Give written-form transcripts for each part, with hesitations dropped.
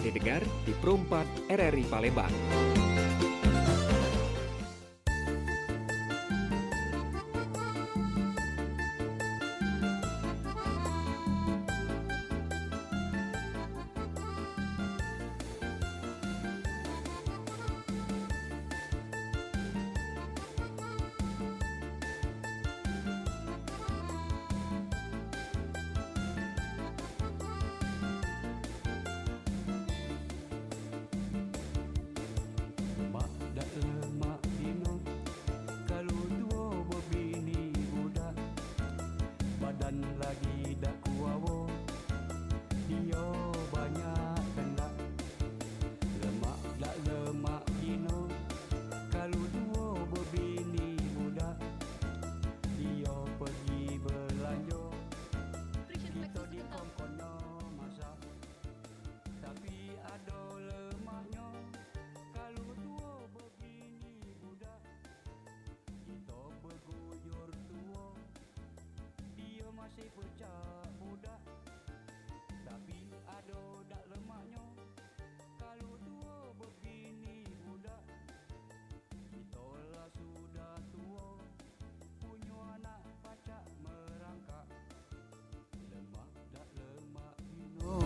didengar di Pro 4 RRI Palembang. Lemak dino kalau dua berbini budak badan lagi dak kuawo dia banyak kena lemak dak lemak dino kalau dua berbini budak dia pergi belanja kita di kongkono masak tapi ada lemaknya kalau dua begini budak kita berguyur tua dia masih pecah budak tapi ada dak lemaknya kalau dua begini budak kita lah sudah tua punya anak pacak merangkak lemak dak lemak dino.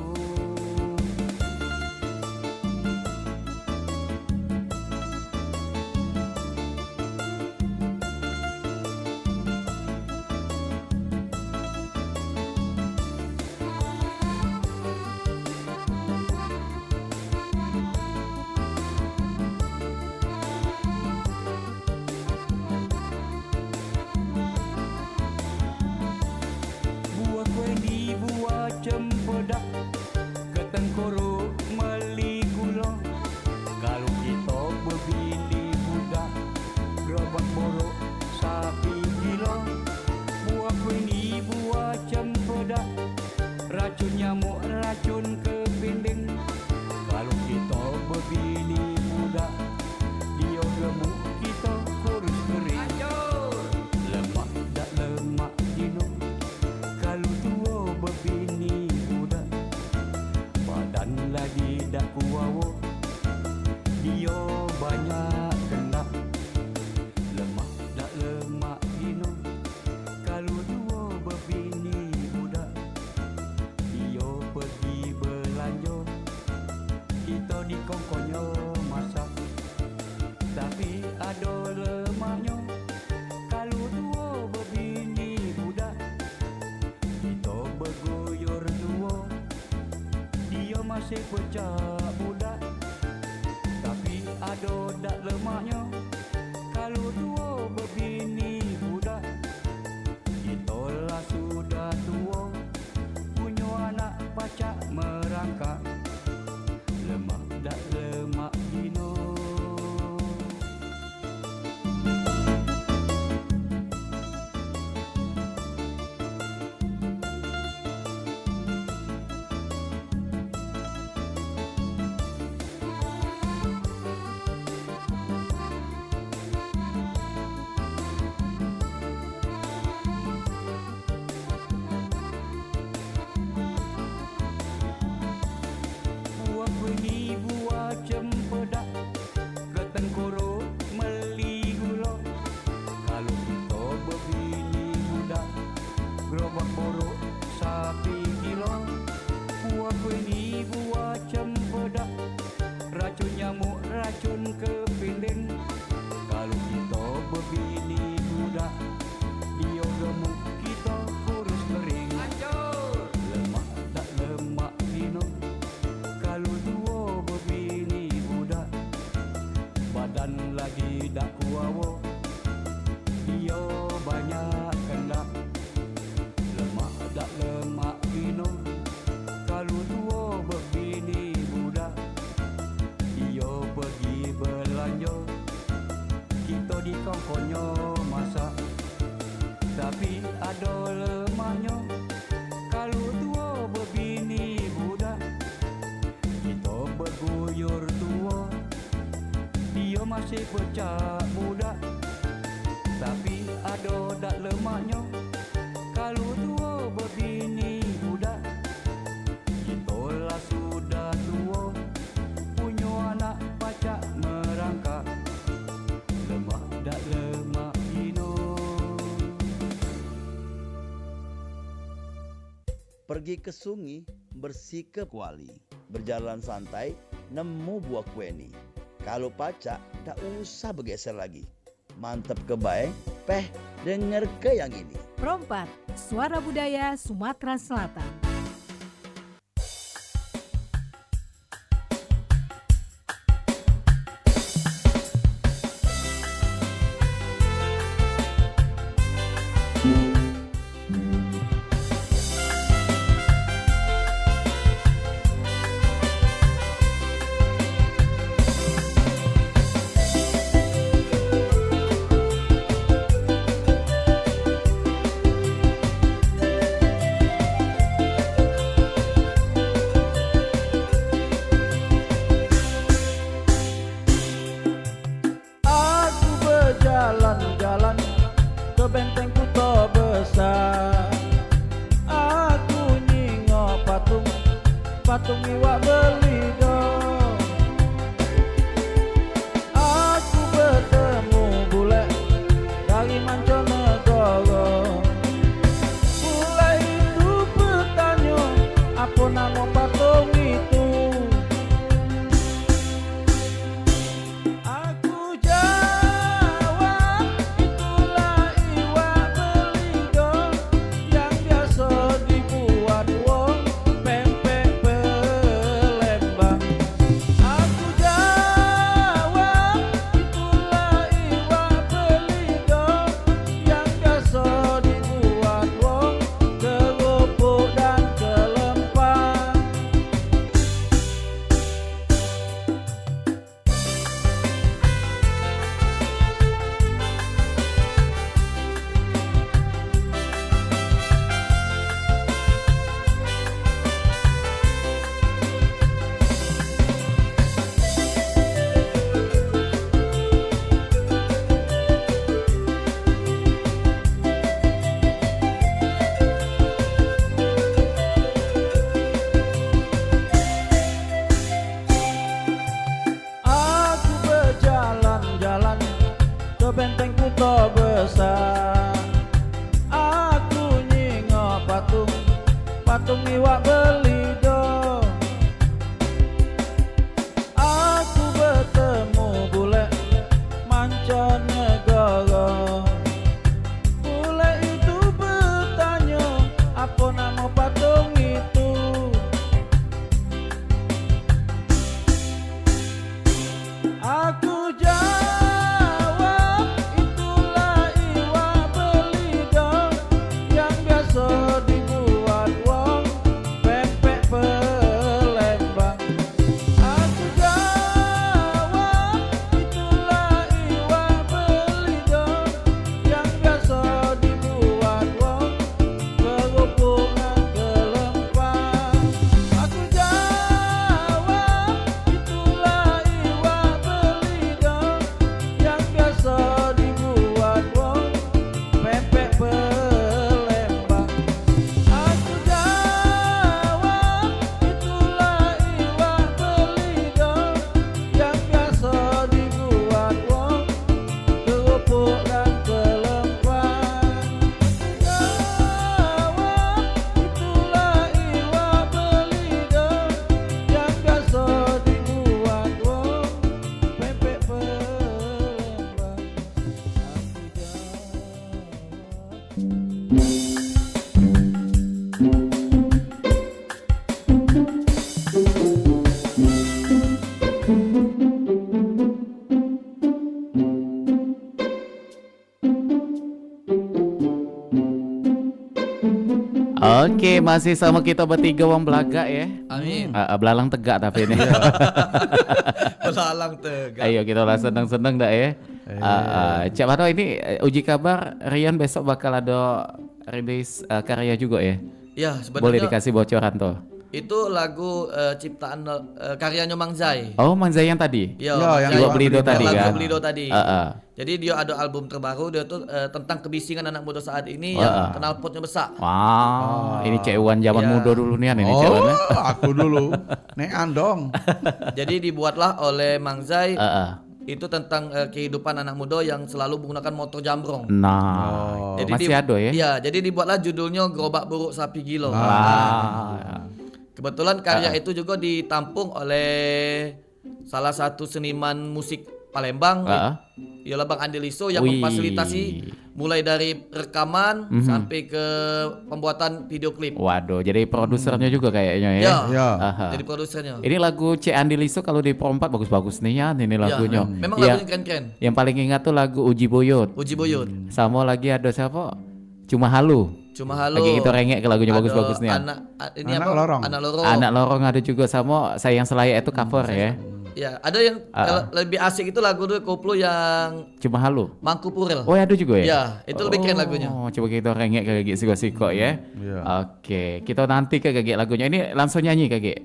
Buah cempedak ketengkoru meli gula kalau kita berbini budak gerobak borok sapi gila buah kuini buah cempedak racun nyamuk racun kepinding kalau kita berbini budak dia gemuk kita kurus kering lemak dak lemak dino kalau tua berbini budak badan lagi dak kuawo dia banyak kena lemak dak lemak dino kalau tua berbini budak dia pergi belanja kita di kongkonyo masak tapi ada lemaknya kalau tua berbini budak kita berguyur tua dia masih pecah budak tapi ada dak lemaknya kalau tua berbini budak kita lah sudah tua punya anak pacak merangkak lemak dak lemak dino. Buah kuini buah cempedak ketengkoru meli gula kalau kita berbini budak gerobak borok sapi gila buah kuini buah cempedak racun nyamuk racun kepinding kalau kita berbini budak dia gemuk kita kurus kering lemak dak lemak dino kalau dua berbini budak badan lagi dak kuawo dia banyak kena lemak dak lemak dino kalau dua berbini budak dia pergi belanja kita di kongkonyo masak tapi ada lemaknya kalau dua berbini budak kita berguyur tua dia masih pecah budak tapi ada dak lemaknya kalau dua berbini budak kita lah sudah tua Pergi ke sungai, bersih ke kuali. Berjalan santai, nemu buah kueni. Kalau pacak, tak usah bergeser lagi. Mantap kebaik, denger ke yang ini. Perompak, suara budaya Sumatera Selatan. Jalan-jalan ke benteng Kuto Besar. Aku nyingok patung iwak belido. Aku bertemu bule dari mancanegara. Bule itu bertanya, apa nama patung itu? Aku jawab, itulah iwak belido yang biasa dibuat wong pempek Palembang. Aku jawab, itulah iwak belido yang biasa dibuat wong kerupuk dan kelempang. Aku berjalan-jalan ke benteng Kuto Besar. Aku nyingok patung iwak belido. Aku bertemu bule mancanegara. Bule itu bertanya, apa nama patung itu? Aku jawab, itulah iwak belido yang biasa dibuat wong pempek Palembang. Aku jawab, itulah iwak belido yang biasa dibuat wong kerupuk dan kelempang. Aku jawab, itulah iwak belido yang biasa dibuat wong pempek Palembang. Aku jawab, itulah iwak belido yang biasa dibuat wong kerupuk dan kelempang. Jawab, itulah iwak belido yang biasa dibuat wong pempek Palembang. Aku jawab. Oke, masih sama kita bertiga wong Belaga ya. Amin. Belalang tegak tapi ini. Belalang tegak. Ayo kita lah seneng-seneng dah ya. Cak Mano ini uji kabar Rian besok bakal ada rilis karya juga ya. Ya, Boleh sebenarnya dikasih bocoran tuh. itu lagu ciptaan karyanya Mang Zai. Oh, Mang Zai yang tadi. Iya, Ya, Mang yang Zai. Iwak Belido tadi Lagu kan. Belido tadi. Heeh. Jadi dia ada album terbaru dia tuh tentang kebisingan anak muda saat ini Oh, yang knalpotnya besar. Wah, ini Cek Iwan zaman Ya. muda dulu nih ini Cek Iwan. Oh, aku dulu. Nean dong. Jadi dibuatlah oleh Mang Zai. Heeh. itu tentang kehidupan anak muda yang selalu menggunakan motor jambrong. Nah, Jadi masih ada ya? Iya, jadi dibuatlah judulnya Gerobak Buruk Sapi Gilo. Kebetulan karya itu juga ditampung oleh salah satu seniman musik Palembang, ialah Bang Andi Liso yang Wih. memfasilitasi mulai dari rekaman sampai ke pembuatan video klip. Waduh, jadi produsernya juga kayaknya ya? Ya, Ya. Aha. jadi produsernya. Ini lagu C. Andi Liso kalau di Pro 4 bagus-bagus nih ya, ini lagunya. Memang Yang- lagunya keren-keren. Yang paling ingat tuh lagu Uji Boyot. Uji Boyot, Sama lagi ada siapa? Cuma Halu. Cuma Halo. Lagi kita rengek ke lagunya Ada bagus-bagus nih. ini Anak apa? Lorong. Anak Lorong. Anak Lorong ada juga sama Sayang Selayak itu cover ya. Ya, ada yang lebih asik itu lagu tuh koplo yang Cuma Halu. Mangku Purel. Oh, ada juga ya? Ya, itu lebih keren lagunya. Oh, coba kita rengek ke Gagik siko-siko ya. Iya. Oke, kita nanti ke Gagik lagunya. Ini langsung nyanyi Gagik.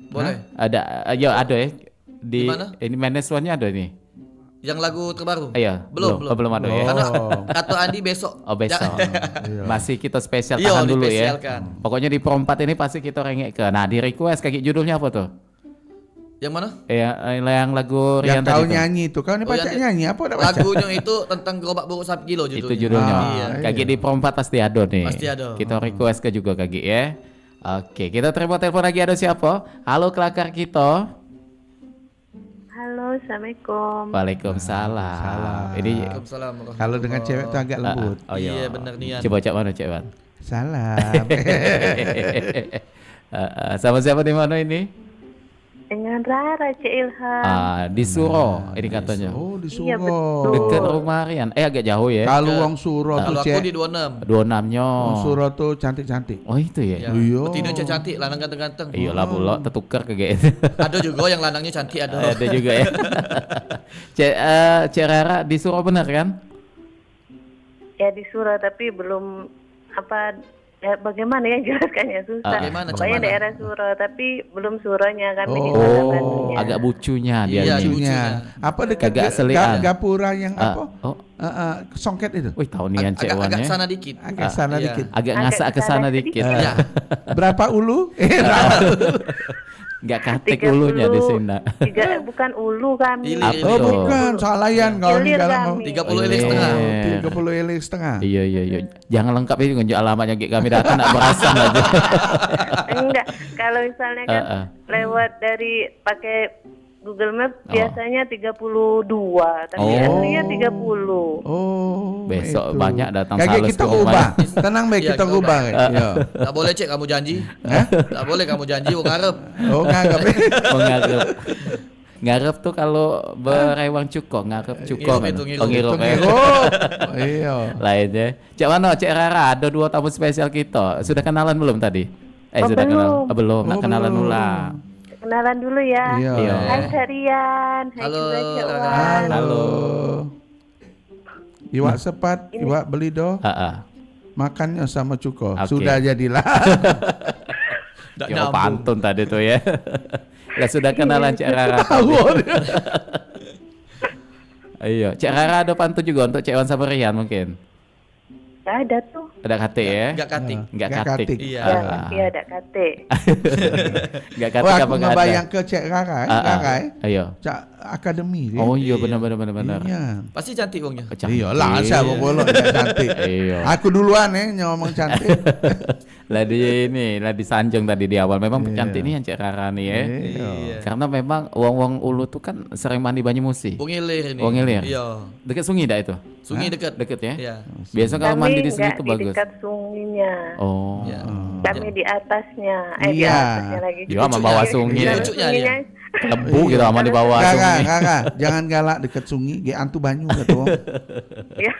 Boleh. Ada ada ya. Di mana? ini Maneswan-nya ada nih. Yang lagu terbaru? Iya, Belum. Oh, belum ada ya. Karena kata Andi besok. Oh besok. Masih kita spesial Iya, tahan dulu ya. dispesialkan. Pokoknya di Pro 4 ini pasti kita rengek ke. Nah, di request Gagik judulnya apa tuh? Yang mana? Yang lagu Rian Yang kau tadi tuh. nyanyi itu, kau ini baca yang- nyanyi apa udah baca? Lagunya itu tentang gerobak buruk sapi gilo judulnya. Itu judulnya. Iya. Gagik di Pro 4 pasti ada nih. Pasti ada. Kita request ke juga Gagik ya. Oke, kita terima telepon lagi, ada siapa? Halo kelakar kita. Halo, Assalamualaikum. Waalaikumsalam. Ini Waalaikumsalam warahmatullahi Kalau dengan cewek tuh agak lembut. oh Iya, benar Nian. Coba cak mana cak Wan? Salam. Sama siapa di mana ini? Dengan Rara, Cik Ilham. Di Suro ini katanya. Oh, di Iya, Suro. betul. Dekat rumah Rian. Agak jauh ya. Kalau wong Suro tuh Kalau aku cek, di 26. 26-nya. wong Suro tuh cantik-cantik. Oh itu ya. Ya. Iya. Betina cantik, lanang ganteng-ganteng. Iyalah pula tertukar ke gitu. Ada juga yang lanangnya cantik ada. Ada juga ya. Cek Rara di Suro benar kan? Ya di Suro tapi belum apa ya bagaimana ya jelaskannya susah. Bagaimana, Pokoknya cuman? daerah Suro tapi belum Suronya kami di Oh, sana Batunya. Agak bucunya dia. Iya, nih. bucunya. Lucunya. Apa dekat Agak selian. gapura yang Ah, apa? oh, Songket itu. wih tahu nih cek Wan Agak ya. sana dikit. Agak sana Iya. dikit. Agak Agak ngasak ke sana kesana dikit. sedikit. Iya. Berapa ulu? Enggak katik ulunya di sini. Bukan ulu kami. Ilir. Oh, Betul. bukan, soalayan kau nih Ilir kalau kami. 30 elik setengah. 30 elik setengah. Iya. Jangan lengkap itu nunjuk alamatnya Gek. Kami datang nak berasam aja. Enggak, kalau misalnya kan lewat dari pakai Google Map biasanya 32, tapi Oh. aslinya 30. Oh. Besok itu. banyak datang Kagak sales kita ke rumah. ubah. Tenang baik Iya, kita kita ubah. Iya. Tak boleh cek kamu janji. Tak boleh kamu janji wong Arab. Oh, nganggap. Ngarep. Ngarep tuh kalau berewang cuko, ngarep cuko. Ngirup itu, ngirup. Oh, ngirup ya. Oh, iya. Lainnya. Cak mana Cek Rara, ada 2 tamu spesial kita. Sudah kenalan belum tadi? Oh, Sudah belum. kenal. Belum, nak Oh, kenalan belum. ulang. Kenalan dulu ya. Iya. Hai Sarian, hai Halo, juga Cak Rara. Wan. Halo. Iwak sepat, iwak beli do, Heeh. makannya sama cuko. Oke. Sudah jadilah. Tak Kira nyambung. pantun tadi tuh ya. Lah sudah kenalan Cek Rara. Iya, Cek Rara ada pantun juga untuk Cek Wan sama Rian mungkin. Gak ada tuh. Ada kate ya? Enggak katik. Enggak Nggak katik. katik. Iya. Iya ada kate. Enggak Oh, katik aku apa enggak ada? ngebayang ke Cek Rara, Rara, Ayo. Cak akademi dia. Oh iya benar. Iya. Pasti cantik wongnya. Iya lah, siapa boleh cantik. Iya. Aku duluan ngomong cantik. Lah disanjung tadi di awal. Memang Iya. cantik nih yang Cek Rara nih ya. Iya. Karena memang wong-wong ulu tuh kan sering mandi Banyumusi. Wong Ilir ini. Wong Ilir? Iya. Dekat sungai dah itu. Sungai dekat. Deket ya. Iya. Biasa kalau Kami mandi di sungai nggak itu di bagus. dekat sunginya. Oh. Iya. Kami di atasnya. Di Iya. atasnya lagi. Iya, membawa sungai. Dari Pucuknya sunginya. Lebu gitu sama di bawah Rara, sungai. Rara, jangan galak dekat sungai, ge antu banyu gitu. Ya.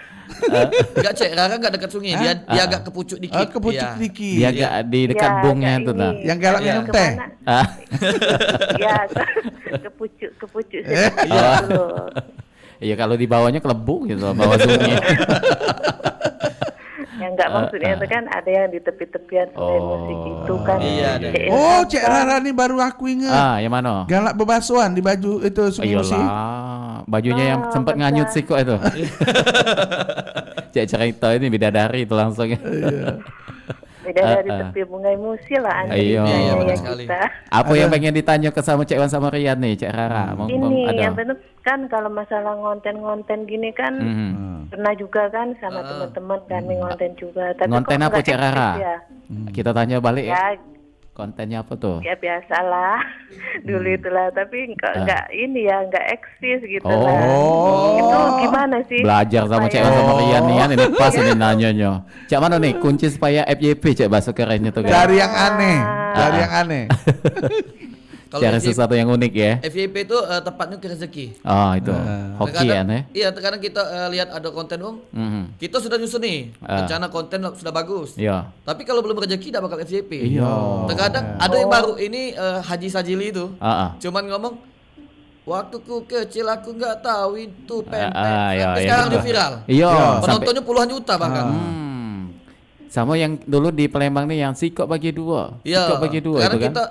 Enggak cek, Rara enggak dekat sungai. Dia agak ke pucuk dikit. Oh, kepucuk Iya. dikit. Dia agak di dekat Ya, bungnya agak itu ini. lah. Yang galak minum teh. Kemana? Ah, Ya, kepucuk sedikit dulu. iya kalau di bawahnya kelebu gitu bawah sungai. Yang enggak maksudnya itu kan ada yang di tepi-tepian sungai Oh. musik itu kan. Iya, Cek Oh, Ilham Cek kan. Rara nih baru aku inget. Yang mana? Galak bebasuan di baju itu sungai Musi. Ayolah, bajunya yang Ah, sempat betul. nganyut sih kok itu. Cek cerita ini bidadari itu langsung. Beda dari tepi bunga emosi lah Anda Iya, ya benar sekali. kita. Apa yang pengen ditanya ke sama Cek Wan sama Rian nih, Cek Rara? Ini ada. yang benar kan kalau masalah ngonten-ngonten gini kan pernah juga kan sama teman-teman kami ngonten juga. Tapi Ngonten kok apa, nggak Cek Rara? eksis ya? Kita tanya balik ya. Ya, Kontennya apa tuh? ya biasalah dulu itulah. Tapi nggak ini ya nggak eksis gitu Oh. lah. Itu gimana sih? Belajar sama Cek Wan sama Rian nih kan, ini pas ini nanyanya. Cek mana nih kunci supaya FYP, Cek, bahasa kerennya tuh kan? Cari yang aneh, cari yang aneh. Kalau Cari sesuatu yang unik ya. FYP itu tepatnya ke rezeki. Oh itu, hoki ya nih. Iya, terkadang kita lihat ada konten kita sudah nyusun nih, rencana konten sudah bagus. Iya. Tapi kalau belum rezeki tidak bakal FYP. Iya. Terkadang ada yang baru ini Haji Sajili itu. Cuman ngomong waktuku kecil aku nggak tahu itu pempek. iya, Tapi iya, sekarang gitu. viral. Iya. Penontonnya puluhan juta bahkan. Sama yang dulu di Palembang nih yang sikok bagi dua. Iya. Sikok bagi dua Karena itu kan. kita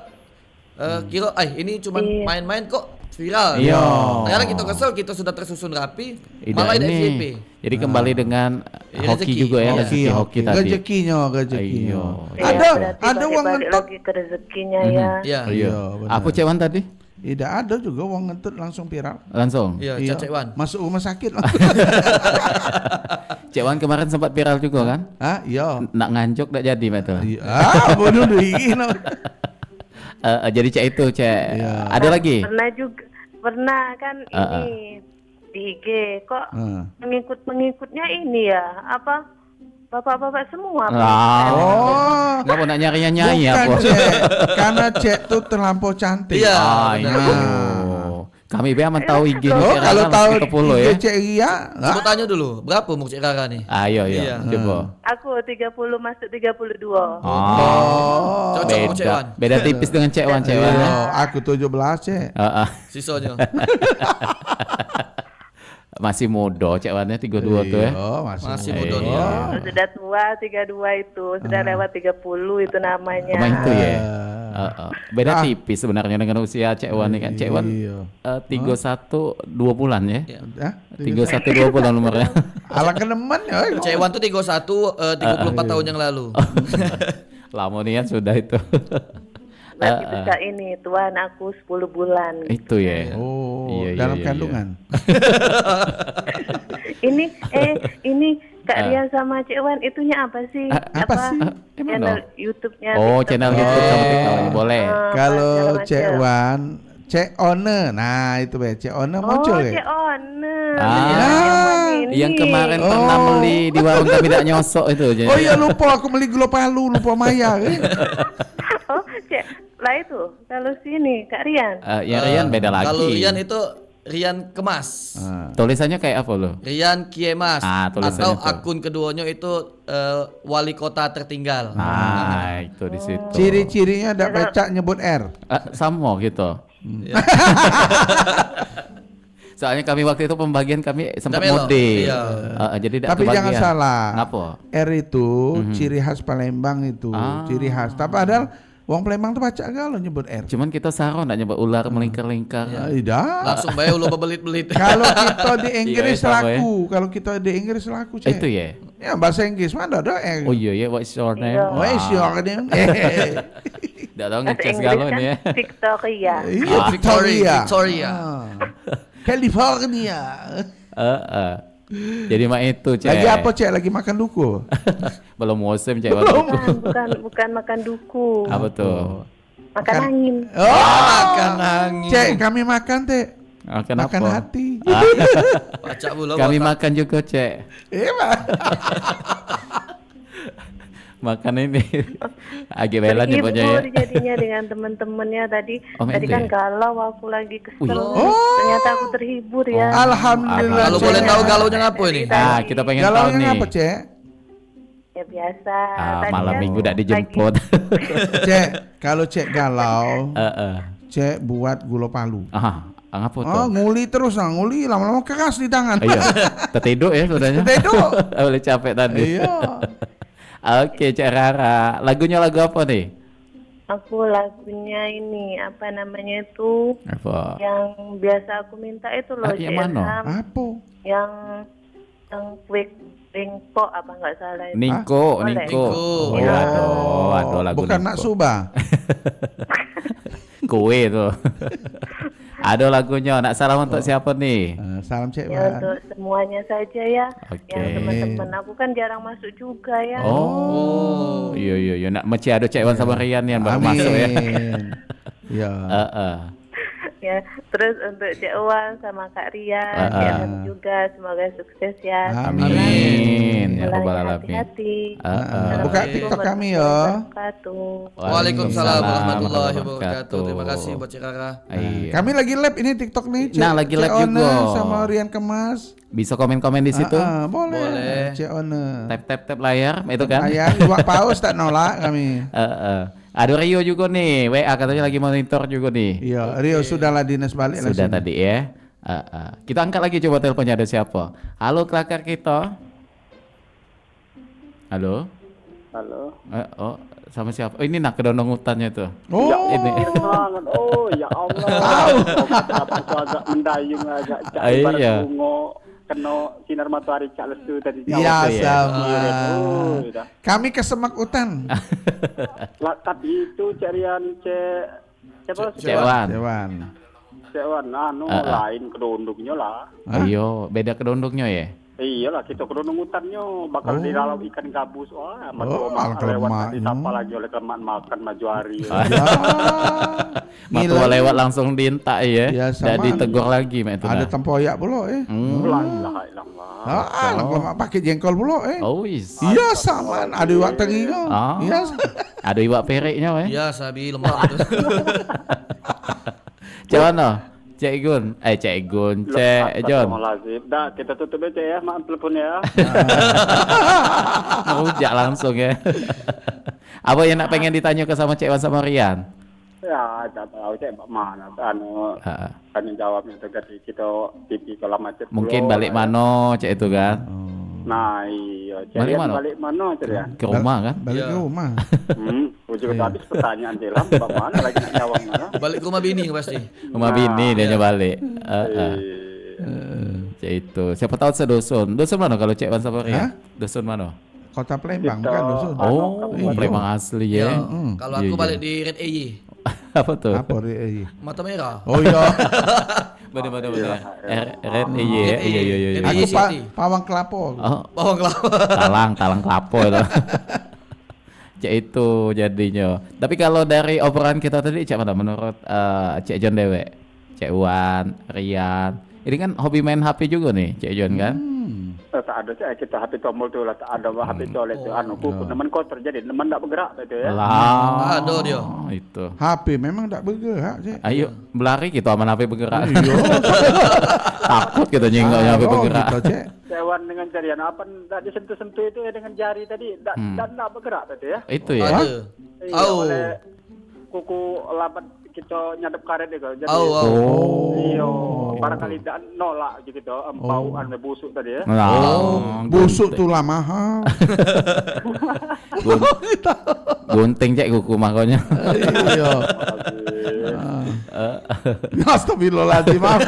kira ini cuma main-main kok viral. Iya. Karena kita kesel, kita sudah tersusun rapi, Ida malah ada ini. FYP. Jadi kembali dengan hoki rezeki. juga ya, Iya. hoki tadi. Rezekinya. Iya. Ada uang balik ngentut. lagi ke rezekinya ya. Iya. Iya, benar. Apa Cek Wan tadi? Tidak ada juga uang ngentut langsung viral. Langsung. Iya, Cek Wan. Masuk rumah sakit lah. Cek Wan kemarin sempat viral juga kan? Ah, iya. Nak nganjuk tak jadi betul. Bodoh deh. Jadi Cek itu Cek. Iya. Ada lagi? Pernah kan ini di IG kok pengikutnya ini ya apa bapak-bapak semua. Oh, Nggak mau nak nyari apa? bukan Cek. Karena Cek tuh terlampau cantik. Iya. Iya. Kami biar tahu IG Oh, kalau tahu 30 IG ya. Cek Ria, Coba tanya dulu, berapa umur Cek Rara nih? Ayo Iya. coba. Aku 30 masuk 32. Oh, Cocok sama Cek Wan. beda tipis dengan Cek Wan. Iya, aku 17 Cek. Sisanya. Masih muda Cek Wannya 32 tuh ya. Iya, Masih muda nih. Iya. Sudah tua 32 itu, sudah lewat 30 itu namanya. Cuma itu ya. Beda tipis sebenarnya dengan usia Cek Wan nih kan. Cek Wan Iya. 31 2 bulan ya. Hah? 31 2 bulan umurnya. Ala kenemen ya. Cek Wan tuh 31 34 tahun yang lalu. Lama nih kan sudah itu. Nanti bisa ini, Tuan aku 10 bulan. Itu ya. Oh, Iya, dalam iya, kandungan. Ini Kak Rian sama Cik Wan itunya apa sih? apa sih? Channel YouTube-nya. Oh, TikTok. channel YouTube sama TikTok boleh. Kalau segala macam. Cek Wan, Cek One. Nah, itu be Cek One muncul Oh, ya. Cik One. Yang kemarin pernah beli di warung kami tidak nyosok itu. Oh iya lupa aku beli gula palu, lupa Maya. Oh, Cik. Lah itu, kalau sini Kak Rian. Ya Rian beda lagi. Kalau Rian itu Rian Kemas. Tulisannya kayak apa lo? Rian Kiemas. Tulisannya Atau tuh. akun keduanya itu wali kota tertinggal. Nah, itu di situ. Ciri-cirinya ada becak nyebut R. Sama gitu. Soalnya kami waktu itu pembagian kami sempat Udah melok, mode. iya. Jadi tidak Tapi jangan kebagian. salah. Ngapa? R itu ciri khas Palembang itu, ciri khas. Tapi padahal wong Palembang tuh baca galau nyebut R. Cuman kita sarong enggak nyebut ular melingkar-lingkar. Tidak. Langsung bayar lu belit-belit. Kalau kita di Inggris Iya, sama ya. laku, kalau kita di Inggris laku Cek. Itu ya. Ya bahasa Inggris mana ada R. Oh iya ya, what's your name? Oh, your name. Enggak tahu Bahasa ngecas Inggris galau kan nih ya. Victoria. Iya, Victoria. Ah. California. Jadi mak itu Cek. Lagi apa Cek? Lagi makan duku. Belum musim Cek waktu itu. Bukan makan duku. Apa tuh? Makan angin. Oh, Makan angin. Cek kami makan Teh. Makan Makan apa? hati. Baca bulu. Kami makan juga Cek. Pak. Makan ini. Agi bela nyebutnya ya. Terhibur jadinya dengan teman-temannya tadi. Oh, Tadi gitu kan ya? galau aku lagi kesel. Wih. Ternyata aku terhibur ya. Alhamdulillah. Kalau Cek. boleh tahu galaunya ngapa ini? Ah, kita pengen tahu Galaunya nih. ngapa Cek? Ya biasa. Tadi Malam kan minggu tidak lagi- dijemput. Cek, kalau Cek galau, Heeh. Cek buat gula palu. Ngapa tuh? Oh, nguli terus, nguli lama-lama keras di tangan. Iya. Tertidur ya sudahnya. Tertidur. Boleh capek tadi. Iya. Oke, Cek Rara. Lagunya lagu apa nih? Aku lagunya ini apa namanya itu Apa? yang biasa aku minta itu loh. Yang Cik mana? Ilham. Apa? Yang quick Ringpo apa nggak salah itu. Ningko, Boleh. Ningko. Oh, Iya. aduh lagu Bukan Nak Ningko. Suba. Kue tuh. Ada lagunya. Nak salam untuk siapa nih? Salam Cik Ya Wan. untuk semuanya saja ya. Oke. Yang teman-teman aku kan jarang masuk juga ya. Oh, iya. Nak mesti ada Cik Wan sama Rian yang baru masuk ya. Ya. Ya, terus untuk Cik Wan sama Kak Ria, Cik Ilham juga semoga sukses ya. Amin. Ya Pulangnya rabbal alamin. hati-hati. Buka TikTok kami ya. Waalaikumsalam warahmatullahi wabarakatuh. Terima kasih buat Cik Rara. Iya. Kami lagi live ini TikTok nih. Nah, lagi live Cik Ona juga. sama Rian Kemas. Bisa komen-komen di situ. Boleh. Cik Ona. Tap layar itu kan. Ayah, iwak paus tak nolak kami. Ada Rio juga nih, WA katanya lagi monitor juga nih. Iya, Rio sudahlah dinas balik lah Sudah sini. tadi ya. Kita angkat lagi coba teleponnya ada siapa. Halo kelakar kita. Halo. Halo. Oh, sama siapa? Oh, ini nak kedondong hutannya tuh. Oh, Ini. Sangat. Oh ya Allah. Apa tuh agak mendayung agak cak ibarat Iya. bungo kena sinar matahari cak lesu tadi. iya sama. Oh, dah. Kami ke semak hutan. Lah tapi itu carian siapa? Cewan. Dewan. Cewan lain kedondongnya lah. Ayo, beda kedondongnya ya. Iyalah kita kedondong hutannya bakal diralau ikan gabus. Wah, malah lewat kelemak. ditapa lagi oleh kelemaan makan maju hari. Matu lewat langsung diintak ya. Ya, Tidak sama. ditegur lagi mak itu. Ada nah. tempoyak pula La ilaha illallah. lemak pakai jengkol pula Oh, is. Iya sama. Ada iwak teri kok. Ah. Iya. Ada iwak periknya ya. Ya, sabi lemak tuh. Cewana? Cek Gun, Cek John. Lazim. Dah kita tutup aja ya, maaf telepon ya. Rujak langsung ya. Apa yang nak pengen ditanya ke sama Cek Wan sama Rian? Ya, tak tahu cek mana kan jawabnya tadi kita TV kalau macet. Mungkin balik mana Cek itu kan? Nah, iya. Balik mana? Balik mana Cerian? Ke rumah kan? Balik ke rumah. Ujung habis pertanyaan Jelam, mana lagi nak jawab mana? Balik ke rumah bini pasti. Rumah bini dia balik. Cek itu. Siapa tahu sedosun. Dosun mana kalau Cek Wan sama Rian? Dosun mana? Kota Palembang Kita- bukan dusun. Oh, Palembang asli ya. Kalau Iya, aku iya. balik di Red EY, Apa tuh? Apa Ri? mata merah. Oh iya. Bener. Red iya. Aku City. Pawang Kelapo. Oh, Bawang kelapa. talang kelapo itu. Cek itu jadinya. Tapi kalau dari obrolan kita tadi Cek mana menurut Cek John Dewe? Cek Wan, Rian. Ini kan hobi main HP juga nih Cek John kan? Tak ada cek kita HP tombol tu lah, tak ada HP toilet tu kuku teman kotor jadi teman tak bergerak tu ya. Lah. Ada dia. Itu. HP memang tak bergerak Cik. Ayo berlari kita aman HP bergerak. Iya. Takut kita nyenggaknya HP bergerak. Gitu, Cik. Hewan dengan jarian apa tak disentuh-sentuh itu ya dengan jari tadi tak bergerak tadi ya. Itu ya. Ada. Iya, Au. oleh kuku lapat kita nyadap karet itu. Jadi Oh. iya, barangkali tak nolak je kita bau anu busuk tadi ya. Nah, Busuk tuh lah mahal. gunting Cek kuku makanya. Iya. Astagfirullahaladzim. Maaf.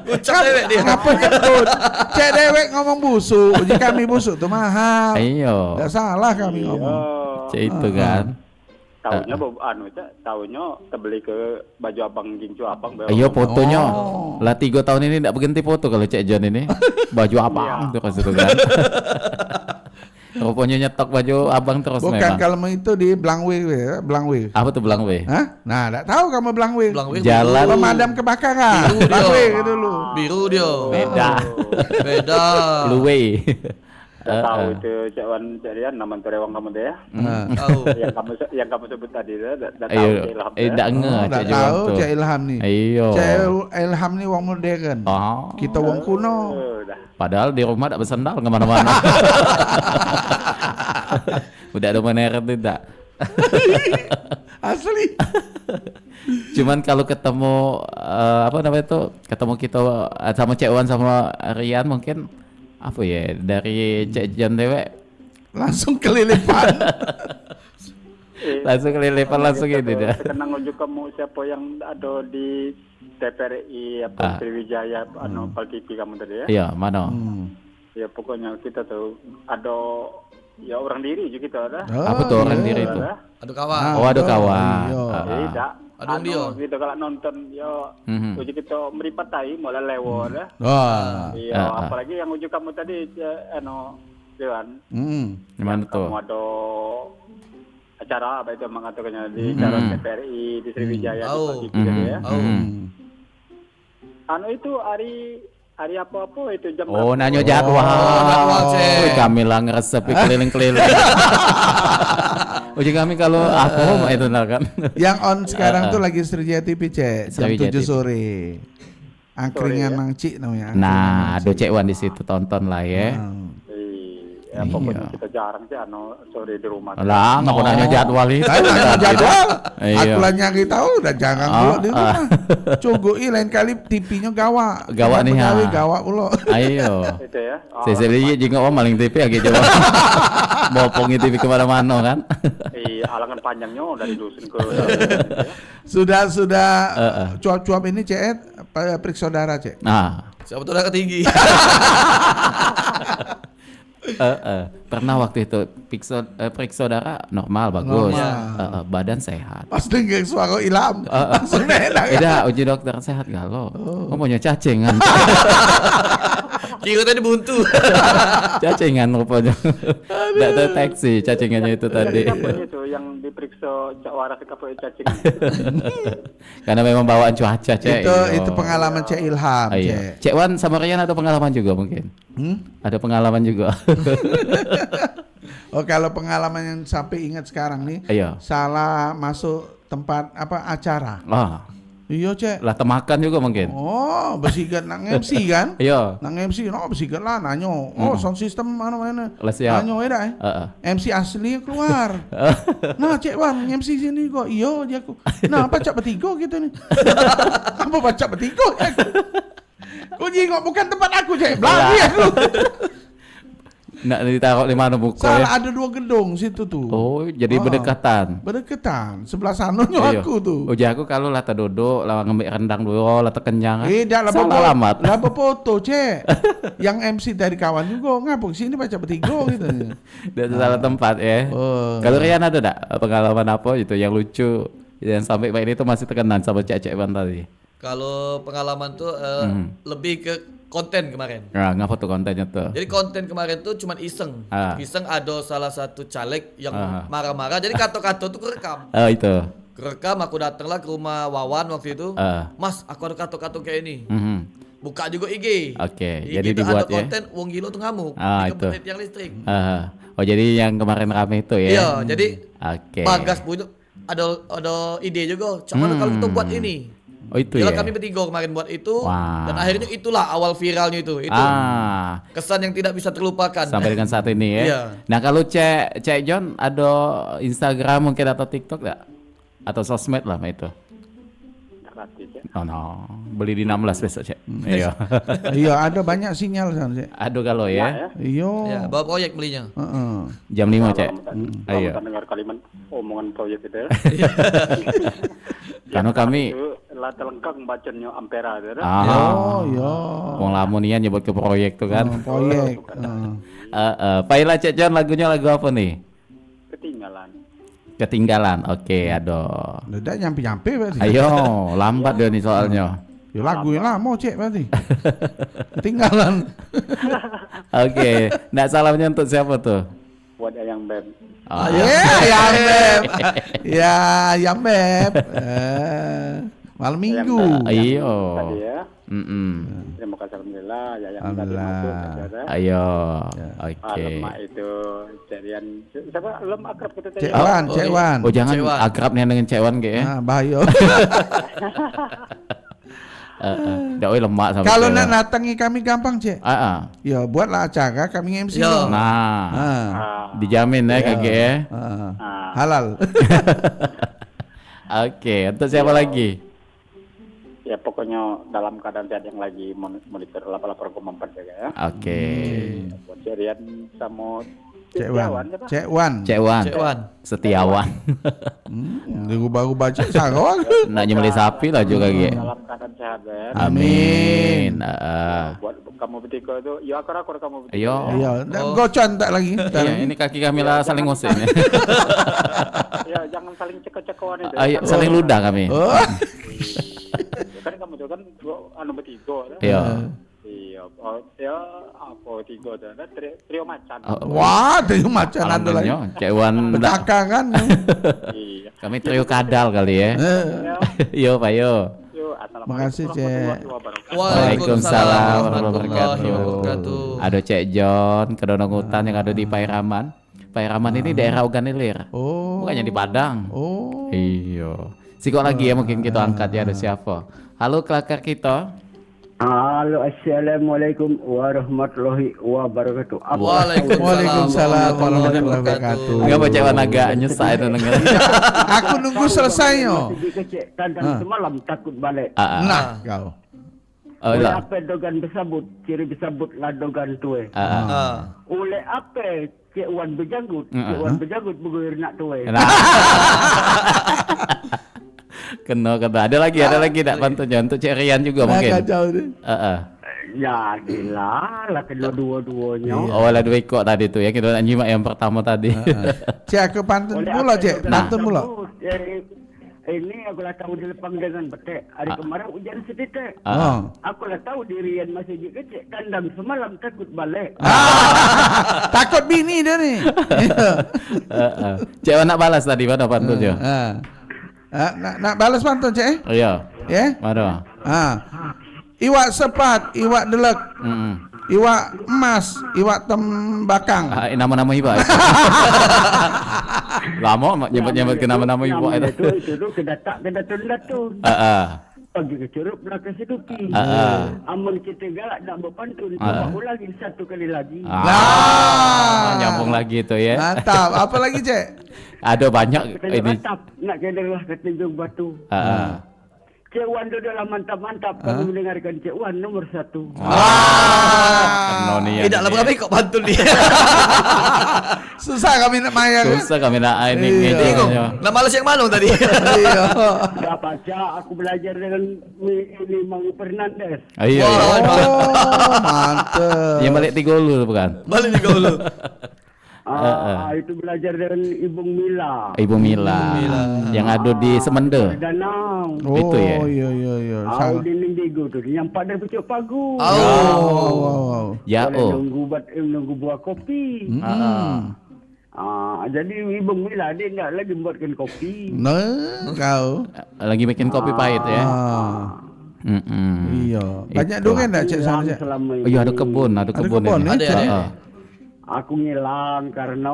Ucap dewek dia. Ngapa nyebut? Cek dewek ngomong busuk. Jika kami busuk tuh mahal. Ayo. Tidak salah kami ngomong. Cek itu kan. Tahunya tahunya terbeli ke baju abang gincu abang. Ayo fotonya. Lah 3 tahun ini tidak berhenti foto kalau Cek John ini. Baju abang terus itu kan. Rupanya nyetok baju abang terus Bukan memang. kalau itu di Blangwe ya, Blangwe. Apa tuh belang we? Hah? Nah, enggak tahu kamu Blangwe. Blangwe Jalan. Pemadam kebakaran. Biru dia. Blangwe dulu. biru dia. Beda. Beda. Luwe. Tahu itu Cak Wan Cak Rian nama terewang kamu deh ya. Tahu. yang kamu sebut tadi dah tahu Ayo. Cak Ilham. Tidak nge Enggak Cek John tahu tuh. Cek Ilham nih. Ayo. Cek Ilham nih wong modern. Oh. Kita wong kuno. Dah. Padahal di rumah tidak bersandal kemana-mana. Udah ada maneret tidak. Asli. Cuman kalau ketemu apa namanya itu, ketemu kita sama Cek Wan sama Rian mungkin apa ya dari Cek John Dewe Langsung kelilipan. langsung kelilipan langsung Kita ini tuh dah. Kenang ujuk kamu siapa yang ada di TPRI apa Sriwijaya Pal TV kamu tadi ya. Iya mana? Ya pokoknya kita tuh ada ya orang diri juga kita ada. Apa tuh orang diri itu? Aduh kawan. Oh, ada kawan. Tidak. Aduh dia. Gitu kalau nonton ya uji kita meripatai mulai lewat ya. Wah. Iya, apalagi yang uji kamu tadi Dewan. Gimana tuh? Kamu ada acara apa itu mengatakannya di acara TPRI di Sriwijaya di pagi gitu ya. Anu itu hari apa-apa itu jam Oh, berapa? nanya jadwal. jadwal, Cek. Wih, kami lah ngeresep keliling-keliling. Uji kami kalau apa itu kan. Yang on sekarang tuh lagi Sriwijaya TV, Cek. Jam Sriwijaya 7 TV. sore. Angkringan Mang Cik namanya. Nah, ada Cek Wan di situ, tonton lah ya. Ya pokoknya kita jarang sih sore di rumah. Lah, nggak mau nanya jadwal itu. Saya nanya jadwal. Iya. Aku lah nyari tahu udah jangan dulu di rumah. Cugui lain kali TV-nya gawak. Gawak nih, Pegawai ha. gawak pula. Ayo. Itu ya. Seseli juga om maling TV agak jauh. Bopongi TV kemana-mana kan. Iya, alangan panjangnya dari dusun ke Sudah cuap-cuap ini Cek, periksa saudara Cek. Nah, Siapa tuh udah ketinggi. pernah waktu itu periksa darah normal bagus. Badan sehat. Pas dengar suara Ilham, langsung enak. Tidak, uji dokter sehat galau. Oh, punya cacingan. Kira tadi buntu. Cacingan rupanya. Tidak deteksi cacingannya itu tadi. Siapa itu yang diperiksa cak waras kapo cacing? Karena memang bawaan cuaca, Cek. Itu pengalaman Cek Ilham, Cek. Cek Wan sama Rian ada pengalaman juga mungkin. Ada pengalaman juga. Oh, kalau pengalaman yang sampai ingat sekarang nih, Iya. salah masuk tempat acara. Iya Cek. Lah temakan juga mungkin. Oh, bersigat nang MC kan? Iya. Nang MC, no bersigat lah nanyo. Oh, sound system mana? Lah siap. Nanyo MC asli keluar. Nah, Cek Wan, MC sini kok. Iya, dia aku. Nah, pacak bertiga gitu nih. Apa pacak bertiga? Kau jengok bukan tempat aku, Cek. Belagi aku. Nggak ditaruh di mana buku Salah, ya? ada 2 gedung situ tuh. Oh, jadi berdekatan. Berdekatan. Sebelah sanonya Iya. aku tuh. Oh, aku kalau lata duduk, lah ngambil rendang dulu, lata kenyang. Dah lah Salah alamat. Lah foto, Cek. Yang MC dari kawan juga ngapa sini baca bertiga gitu. Dan salah tempat ya. Oh. Kalau Rian ada enggak pengalaman apa itu yang lucu yang sampai Pak ini tuh masih terkenang sama Cek Wan tadi? Kalau pengalaman tuh lebih ke konten kemarin. Nah, ngapa tuh kontennya tuh? Jadi konten kemarin tuh cuman iseng. Iseng ada salah satu caleg yang marah-marah. Jadi kato-kato tuh kerekam. Itu. Kerekam, aku datanglah ke rumah Wawan waktu itu. Mas, aku ada kato-kato kayak ini. Buka juga IG. Oke, IG jadi tuh dibuat ada ya. konten Wong Gilo tuh ngamuk. Itu. Menit yang listrik. Oh, jadi yang kemarin rame itu ya? Iya, jadi Oke. Bagas punya ada ide juga. Coba kalau kita buat ini. Oh itu Yalah, ya. kami bertiga kemarin buat itu. Wah. Dan akhirnya itulah awal viralnya itu. Kesan yang tidak bisa terlupakan. Sampai dengan saat ini ya. Iya. Nah kalau Cek John ada Instagram mungkin atau TikTok enggak? Atau sosmed lah itu? Oh no, beli di 16 besok Cek. Iya. Iya, ada banyak sinyal sana, Cek. Aduh kalau ya. Iya. Ya, bawa proyek belinya. Jam 5 Cek. Ayo. Dengar kalimat omongan proyek itu ya. Karena kami lata lengkap bacanya Ampera itu. Iya. Wong lamunian nyebut ke proyek tuh kan. Proyek. Paila Cek John lagunya lagu apa nih? Ketinggalan. Oke, aduh. Udah nyampe-nyampe berarti. Ayo, lambat dia nih soalnya. Ya lagu yang lama Cek berarti. Ketinggalan. Oke, nggak salamnya untuk siapa tuh? Buat Ayang Beb. Ayang Beb. Ya, Ayang Beb. Malam Minggu. Ayo. Tadi ya. Terima kasih alhamdulillah. Ya yang Alhamdulillah. Ayo. Oke. Lemak itu Cerian. Siapa lem akrab kita tadi? Cek Wan. Oh jangan akrabnya dengan Cek Wan kayak ya. Bahaya. Dah lemak sama. Kalau nak datangi kami gampang Cek. Ya buatlah acara kami MC. Nah. Dijamin ya kakek ya. Halal. Oke, untuk siapa lagi? Ya pokoknya dalam keadaan sehat yang lagi monitor 88,4 juga ya. Oke. Buat Cerian sama Cek Wan. Cek Wan. Cek Wan. Cek Wan. Setiawan. Dia baru baca Sarawak. Nak nyembelih sapi lah juga gitu. Dalam keadaan sehat ya. Amin. Buat kamu bertiga itu, ya akur-akur kamu bertiga. Ayo. Iya, gocon tak lagi. Iya, ini kaki kami lah saling ngusik nih. Ya, jangan saling cekok-cekokan itu. Ayo, saling ludah kami. Oh. Kan kamu tuh kan bertiga. Iya. Iya, ya apa tiga tuh? Trio macan. Wah, trio macan ada lagi. Alhamdulillah, Cek Wan. Betaka kan. Iya. Kami trio kadal kali ya. Yo, Pak yo. Yuk, assalamualaikum Makasih, Cek. warahmatullahi wabarakatuh. Waalaikumsalam warahmatullahi wabarakatuh. Ada Cek John, kedonong hutan yang ada di Pairaman. Pairaman ini daerah Oganilir. Oh. Bukannya di Padang. Oh. Iya. Sikok lagi ya mungkin kita angkat ya, ada siapa? Halo kelakar kita. Halo, assalamualaikum warahmatullahi wabarakatuh. Waalaikumsalam warahmatullahi wabarakatuh. Enggak baca Wan agak nyesek itu denger. Aku nunggu selesai yo. Jadi kecek kandang semalam takut balik. Nah, kau. Oh Oleh lah. apa dogan bersabut, ciri bersabut lah dogan tuwe. Oleh apa Cik Wan berjanggut, Cik Wan berjanggut bergulir nak tuwe. Nah. Kena. Ada lagi tak bantunya untuk Cik Rian juga mungkin. Kacau ni. Jadilah lah kedua dua-duanya. Oh lah dua ikut tadi tu ya, kita nak nyimak yang pertama tadi. Cik aku pantun pula, Cik. Pantun pula. Ini aku lah tahu dilepang dengan betek. Hari kemarin hujan setitik. Aku lah tahu dirian masih juga cek kandang semalam takut balik. Takut bini dia ni. Cik Wan nak balas tadi mana pantunnya? Nak balas pantun, Cik? Iya. Ya? Mana? Iwak sepat, iwak delek, iwak emas, iwak tembakang. Nama-nama ibu. Lama mak nyebut-nyebut ke nama-nama ibu itu. Itu kedatak tu. Pagi ke Curup nak ke Sedupi. Amun kita galak nak berpantun, coba ulangi satu kali lagi. Nyambung lagi tu ya. Mantap. Apa lagi, Cik? Ada banyak Kita ini. mantap nak kedelah ke Tanjung Batu. Cik Wan duduk lah mantap-mantap kami mendengarkan Cik Wan nomor 1. Tidak lah kami kok pantun dia. Susah kami nak maya kan? Susah kami nak ini Bingung. ngejek. Nak malas yang mana tadi? Iya. Dah baca aku belajar dengan ini Mang Fernandes. Iya. Oh, mantap. Yang balik 3 ulu bukan? Balik di gaul. Itu belajar dengan Ibu Mila. Ibu Mila. Yang ada di Semende. Danau. Itu ya. Oh, iya. Di Nindigo tu yang pada pucuk pagu. Oh. Ya Boleh oh. nunggu buah kopi. Jadi Ibu Mila dia nak lagi buatkan kopi. Nah, kau. Lagi bikin kopi pahit ya. Iya. Banyak durian tak, Cik sana, Cik? Oh iya ada kebun ini. Ada. Aku ngilang karena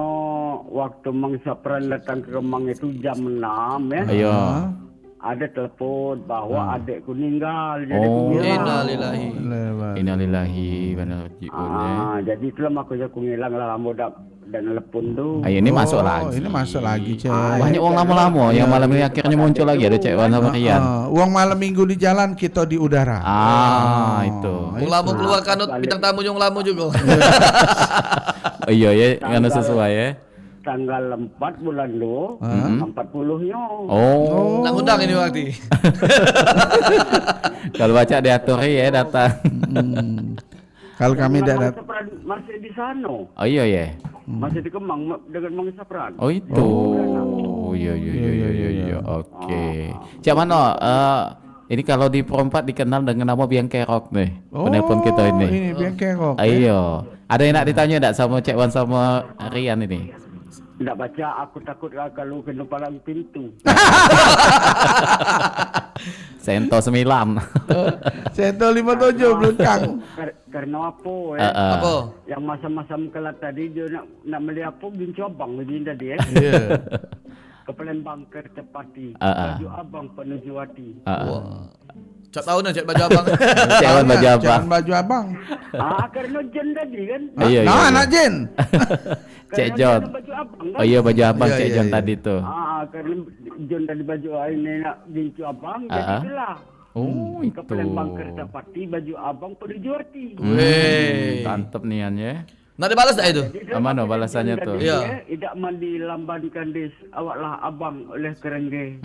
waktu Mang Sapran datang ke Kemang itu jam 6 ya. Ayo. Ada telepon bahwa adekku meninggal. Jadi aku Oh. ngilang. Innalillahi wa inna ilaihi raji'un. Jadi itulah aku ngilang lah lama dan telepon tu. Ayo ini masuk lagi. Ini masuk lagi, Cik. Banyak uang lama-lama yang malam ini akhirnya muncul lagi ada Cik Wan sama Rian. Uang malam minggu di jalan, kita di udara. Itu. Yang lama keluarkan bintang tamu yang lama juga. Iya ya, ngana sesuai ya. Tanggal 4 bulan 2, 40-nya. Oh. Nak undang ini waktu. Kalau baca diatur ya datang. Kalau kami Mang tidak Sapran masih di sana. Oh iya ya. Masih di Kemang dengan Mang Sapran. Oh itu. Oh iya. Oke. Cak Mano, ini kalau di Perompak dikenal dengan nama Biang Kerok nih. Penelpon kita ini. Ini Biang Kerok. Ayo. Ada yang nak ditanya enggak sama Cik Wan sama Rian ini? Tidak baca, aku takut kalau kena palang pintu. Sento 9. Sento 57 belakang. Karena apa Apa? Yang masa-masa kelat tadi dia nak melihat apa gincu abang begini tadi Iya. Ke Palembang Kertepati. Baju abang penuju hati. Cak tahu nak cak baju abang. Cik Wan baju apa? Jangan baju abang. Karena Jen tadi kan. Iya. Nah, anak Jen. Cik John. Baju abang kan. Oh iya baju abang Iya, Cik iya, John iya. tadi tuh. Karena Jen tadi baju ini nak gincu abang. Jadi itulah. Oh Ke itu. Palembang Kertepati baju abang penuju hati. Mantep niannya. Nak dibalas tak itu? Mana balasannya tuh? Iya. Tidak mandi lambankan des, awaklah abang oleh kerengge.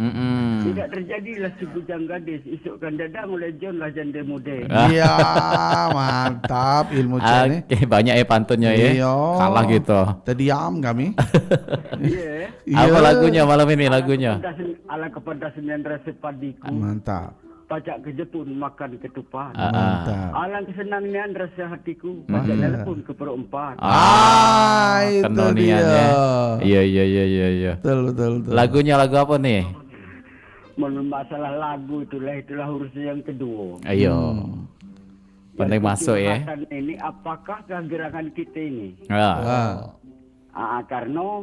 Tidak terjadilah si bujang gadis, isukkan dadang oleh John lah janda muda. Iya, mantap ilmu cek nih. Oke, banyak ya pantunnya ya. Iya. Kalah gitu. Terdiam kami. Iya. Apa lagunya malam ini lagunya? Ala kepada sembilan rasa padiku. Mantap. Pajak ke Jepun makan ketupat. Mantap. Alang kesenangan rasa hatiku. Pajak telepon ke perempat. Itu Kenonian dia. ya. Iya. Betul. Lagunya lagu apa nih? Menurut masalah lagu itulah urusan yang kedua. Ayo. Penting Yang masuk ya. curhatan Ini apakah kegerakan kita ini? Karena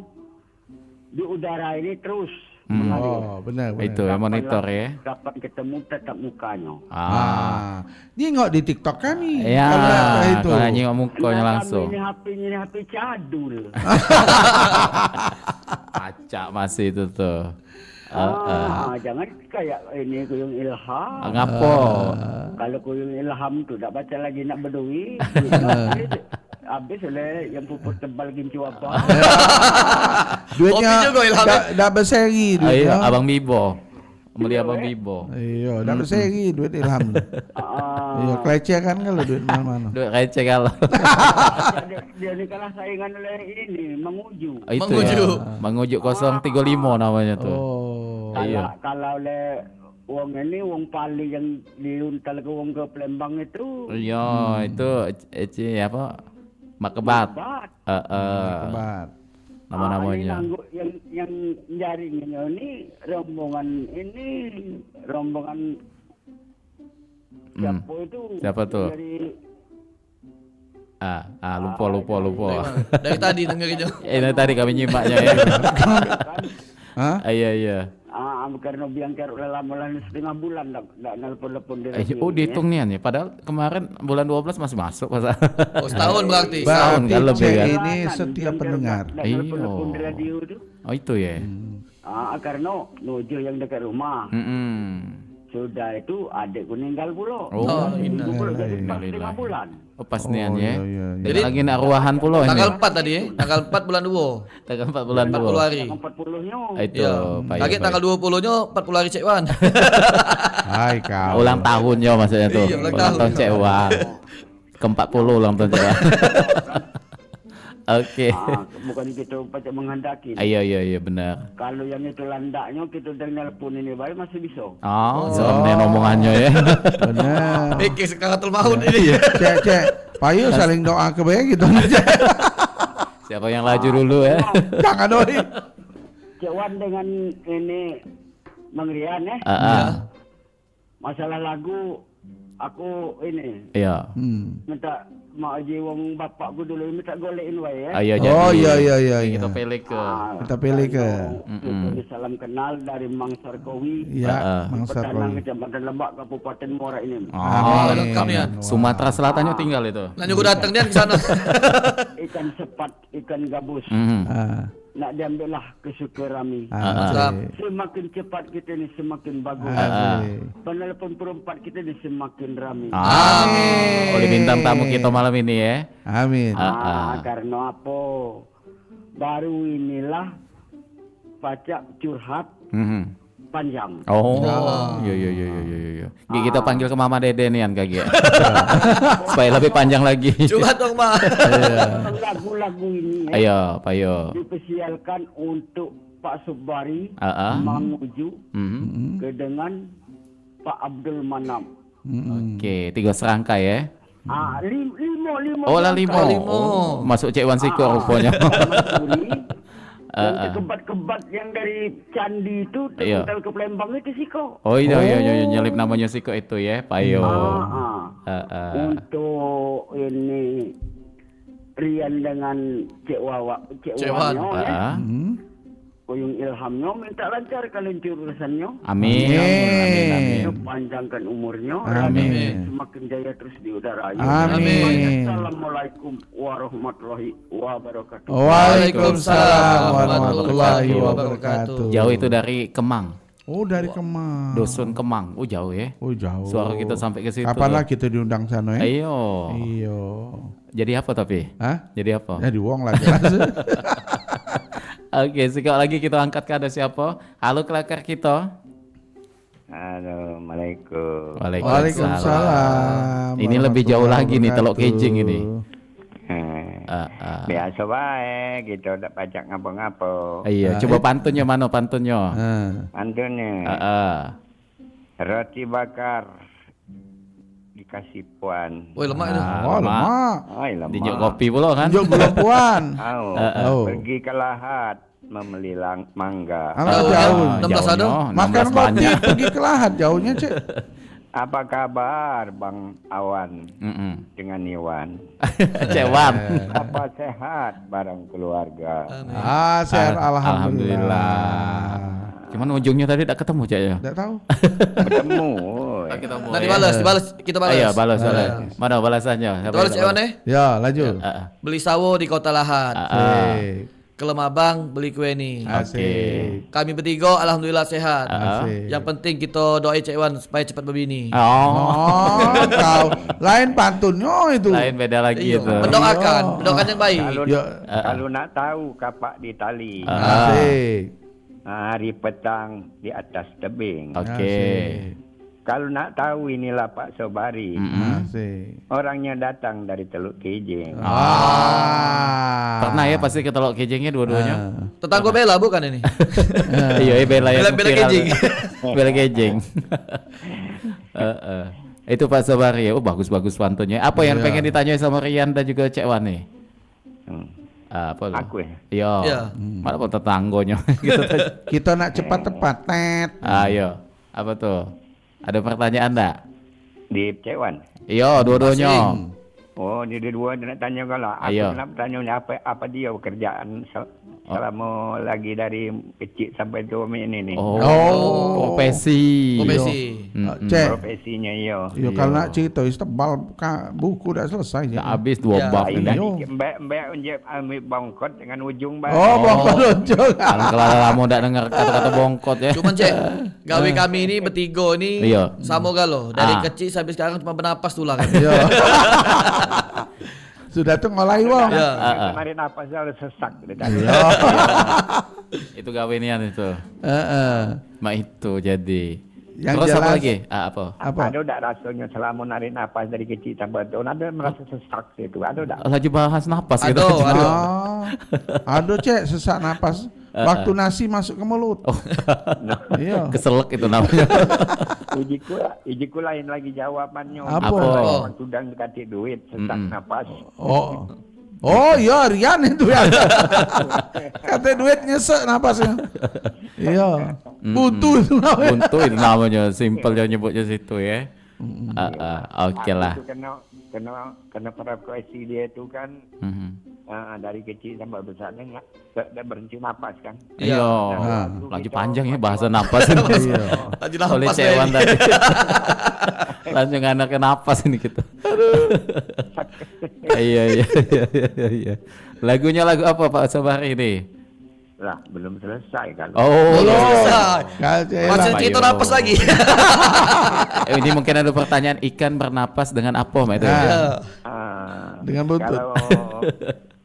di udara ini terus mengalir. Oh, benar. Itu ya monitor ya. Kapan ketemu tetap mukanya. Nyingok di TikTok kami. Ya, itu. kalau nyingok mukanya langsung. Ini HP cadul. Acak masih itu tuh. Jangan kayak ini kuyung Ilham. Ngapo? Kalau kuyung Ilham tuh tak baca lagi nak berdui. Habis oleh yang puput tebal gincu apa. Duitnya juga Ilham. dah berseri Ayo, duitnya. Abang Bibo. Beli Abang Bibo. Iya, dah berseri duit Ilham. Iya, kelecehan kalau duit mana-mana. Duit receh kalau. Dia ni kalah saingan oleh ini menguju. Itu Menguju. ya. Menguju 035 namanya tuh. Oh. Iya. Kalau oleh wong ini wong paling yang diuntal ke wong ke Palembang itu. Iya, itu apa? Makebat. Kebat. Nama-namanya. Yang jaringnya ini rombongan siapa itu? Siapa tuh? Dari Lupa. Dari tadi dengerinnya. Ini tadi kami nyimaknya ya. Hah? Iya. Karena biang keruk lama setengah bulan tak nelpon dia. Oh, dihitung nih ya. Padahal kemarin bulan 12 masih masuk masa. Oh, setahun berarti. Setahun kan lebih Cek kan. ini setiap pendengar. Nelpon radio itu. Oh, itu ya. Karena nuju yang dekat rumah. Sudah itu adikku meninggal pula. Jadi pas setengah bulan. Oh, pas nian ya. Iya. Jadi lagi nak ruahan pula ini. Tanggal 4 tadi ya. Tanggal 4 bulan 2. Tanggal 4 bulan 40 hari. 40-nya. Itu. baik, Kaget baik. tanggal 20-nya 40 hari Cek Wan. Hai kau. Ulang tahunnya maksudnya tuh. Iya, ulang Ulang tahun tahun. Cek Wan. Ke-40 ulang tahun Cek Wan. Oke. Bukan kita pacak menghendaki. Iya benar. Kalau yang itu landaknya kita dengan nelpon ini baik masih bisa. Oh, sebenarnya omongannya ya. Benar. Mikir sekarang maut ini. Cek. Payu saling doa ke bae gitu. Siapa yang laju dulu ya? Jangan doi. Cek Wan dengan ini Mang Rian ya. Masalah lagu aku ini Iya. minta mak aji wong bapakku dulu minta golekin wae ya. Ayo Oh jadi. iya. Kita pilih ke. Kita pilih ke. Itu salam kenal dari Mang Sarkowi. Iya, Mang Petanang Sarkowi. Kecamatan Lebak Kabupaten Muara ini. Oh, lengkap ya. Sumatera Selatannya tinggal itu. Nah, nyuruh datang dia ke sana. Ikan sepat, ikan gabus. Nak diambil lah ke Sukarami. Semakin cepat kita ni semakin bagus. Penelpon perempat kita ni semakin ramai. Amin. Oleh bintang tamu kita malam ini ya. Amin. Karena apa? Baru inilah pacak curhat panjang. Oh, iya. Kita panggil ke Mama Dede nih kan kaki. Supaya lebih panjang lagi. Curhat dong, Ma. Lagu-lagu ini Ayo, Payo. dipesialkan untuk Pak Subari menguju ke dengan Pak Abdul Manam. Oke, 3 serangkai ya. Lima. Oh, lah 5. Oh, masuk Cek Wan Siko rupanya. Yang kebat-kebat yang dari Candi itu terkenal ke Palembang itu Siko. Oh iya, nyelip namanya Siko itu ya, Payo. Untuk ini Rian dengan Cek Wan ya. Kuyung Ilhamnya minta lancar kalian urusannya. Amin. Panjangkan umurnya. Amin. Semakin jaya terus di udara. Amin. Assalamualaikum warahmatullahi wabarakatuh. Waalaikumsalam warahmatullahi wabarakatuh. Jauh itu dari Kemang. Oh, dari Kemang. Dusun Kemang. Oh, jauh ya. Oh, jauh. Suara kita sampai ke situ. Kapan lagi kita diundang sana ya? Iyo. Iyo. Jadi apa tapi? Hah? Jadi apa? Jadi wong lah jelas. Oke, sekali lagi kita angkat ke ada siapa? Halo kelakar kita. Assalamualaikum. Waalaikumsalam. Ini lebih jauh lagi nih Teluk Kejing ini. Biasa baik, kita udah pajak ngapa-ngapa. Iya, coba pantunnya mana pantunnya? Pantunnya. Roti bakar dikasih puan. Woi, lemak itu. Oh, lemak. Dinjuk kopi pula kan? Dinjuk gula puan. Pergi ke Lahat membeli mangga. Jauh. Makan kopi pergi ke Lahat jauhnya, Cek. Apa kabar Bang Awan dengan Iwan? Cewan. Apa sehat bareng keluarga? Sehat alhamdulillah. Gimana ujungnya tadi tak ketemu Cak ya? Tak tahu. Ketemu. Nah, dibalas, kita balas. Iya, balas. Mana balasannya? Balas Ewan deh. Ya, lanjut. Beli sawo di Kota Lahat. Ke Lemabang beli kue nih. Asik. Kami bertiga alhamdulillah sehat. Asik. Yang penting kita doa Cik Wan supaya cepat berbini. Oh, kau lain pantunnya itu. Lain beda lagi itu. Mendoakan yang baik. Kalau nak tahu kapak di tali. Asik. Hari petang di atas tebing. Oke. Kalau nak tahu inilah Pak Sobari. Asik. Orangnya datang dari Teluk Kejing. Pernah ya pasti ke Teluk Kejingnya dua-duanya. Tetangga Bella bukan ini? Iya, Bella yang Bella Kejing. Bella Kejing. Itu Pak Sobari ya. Oh, bagus-bagus pantunnya. Apa yang pengen ditanya sama Rian dan juga Cek Wan nih? Apa lu? Aku ya? Iya. Mana pun tetangganya. Kita nak cepat tepat. Tet. Ayo. Apa tuh? Ada pertanyaan enggak? Di Cewan. Iya, dua-duanya. Oh, di dua nak tanya kalau aku nak tanya apa dia pekerjaan selama lagi dari kecil sampai tua ini nih. Profesi. Cek. Profesinya iya. Yo kalau nak cerita tebal buku dah selesai. Dah habis 2 bab ini. Mbak unjuk ambil bongkot dengan ujung bang. Oh, bongkot ujung. Kalau kamu enggak dengar kata-kata bongkot ya. Cuman Cek, gawe kami ini bertiga ini sama galo. Dari kecil sampai sekarang cuma bernapas tulang. Iya. Sudah tuh ngolai wong. Kemarin apa sih harus sesak tadi. Itu gawenian itu. Mak itu jadi. Yang terus jelas, apa lagi? Apa? Ada udah rasanya selama narik napas dari kecil sampai tahun ada merasa sesak itu. Ada udah. Lagi bahas napas gitu. Aduh Cek, sesak napas. Waktu nasi masuk ke mulut. Iya. Keselak itu namanya. Ijiku lain lagi jawabannya. Apa? Sudah dikasih duit sesak napas. Oh iya, Rian itu ya. Kata duit nyesek napasnya. Iya. Buntu itu namanya. Buntu itu namanya, simpelnya nyebutnya situ ya. Oke lah. Karena para koalisi dia itu kan dari kecil sampai besar nggak berhenti napas kan. Iya. Lagi panjang ya bahasa napas ini. Lagi napas. Oleh Cewan tadi. Langsung anaknya napas ini kita. Iya. Lagunya lagu apa Pak Sobari ini? Lah, belum selesai kan. Belum selesai. Masih kita napas lagi. Ini mungkin ada pertanyaan, ikan bernapas dengan apa Mbak itu? Dengan buntut.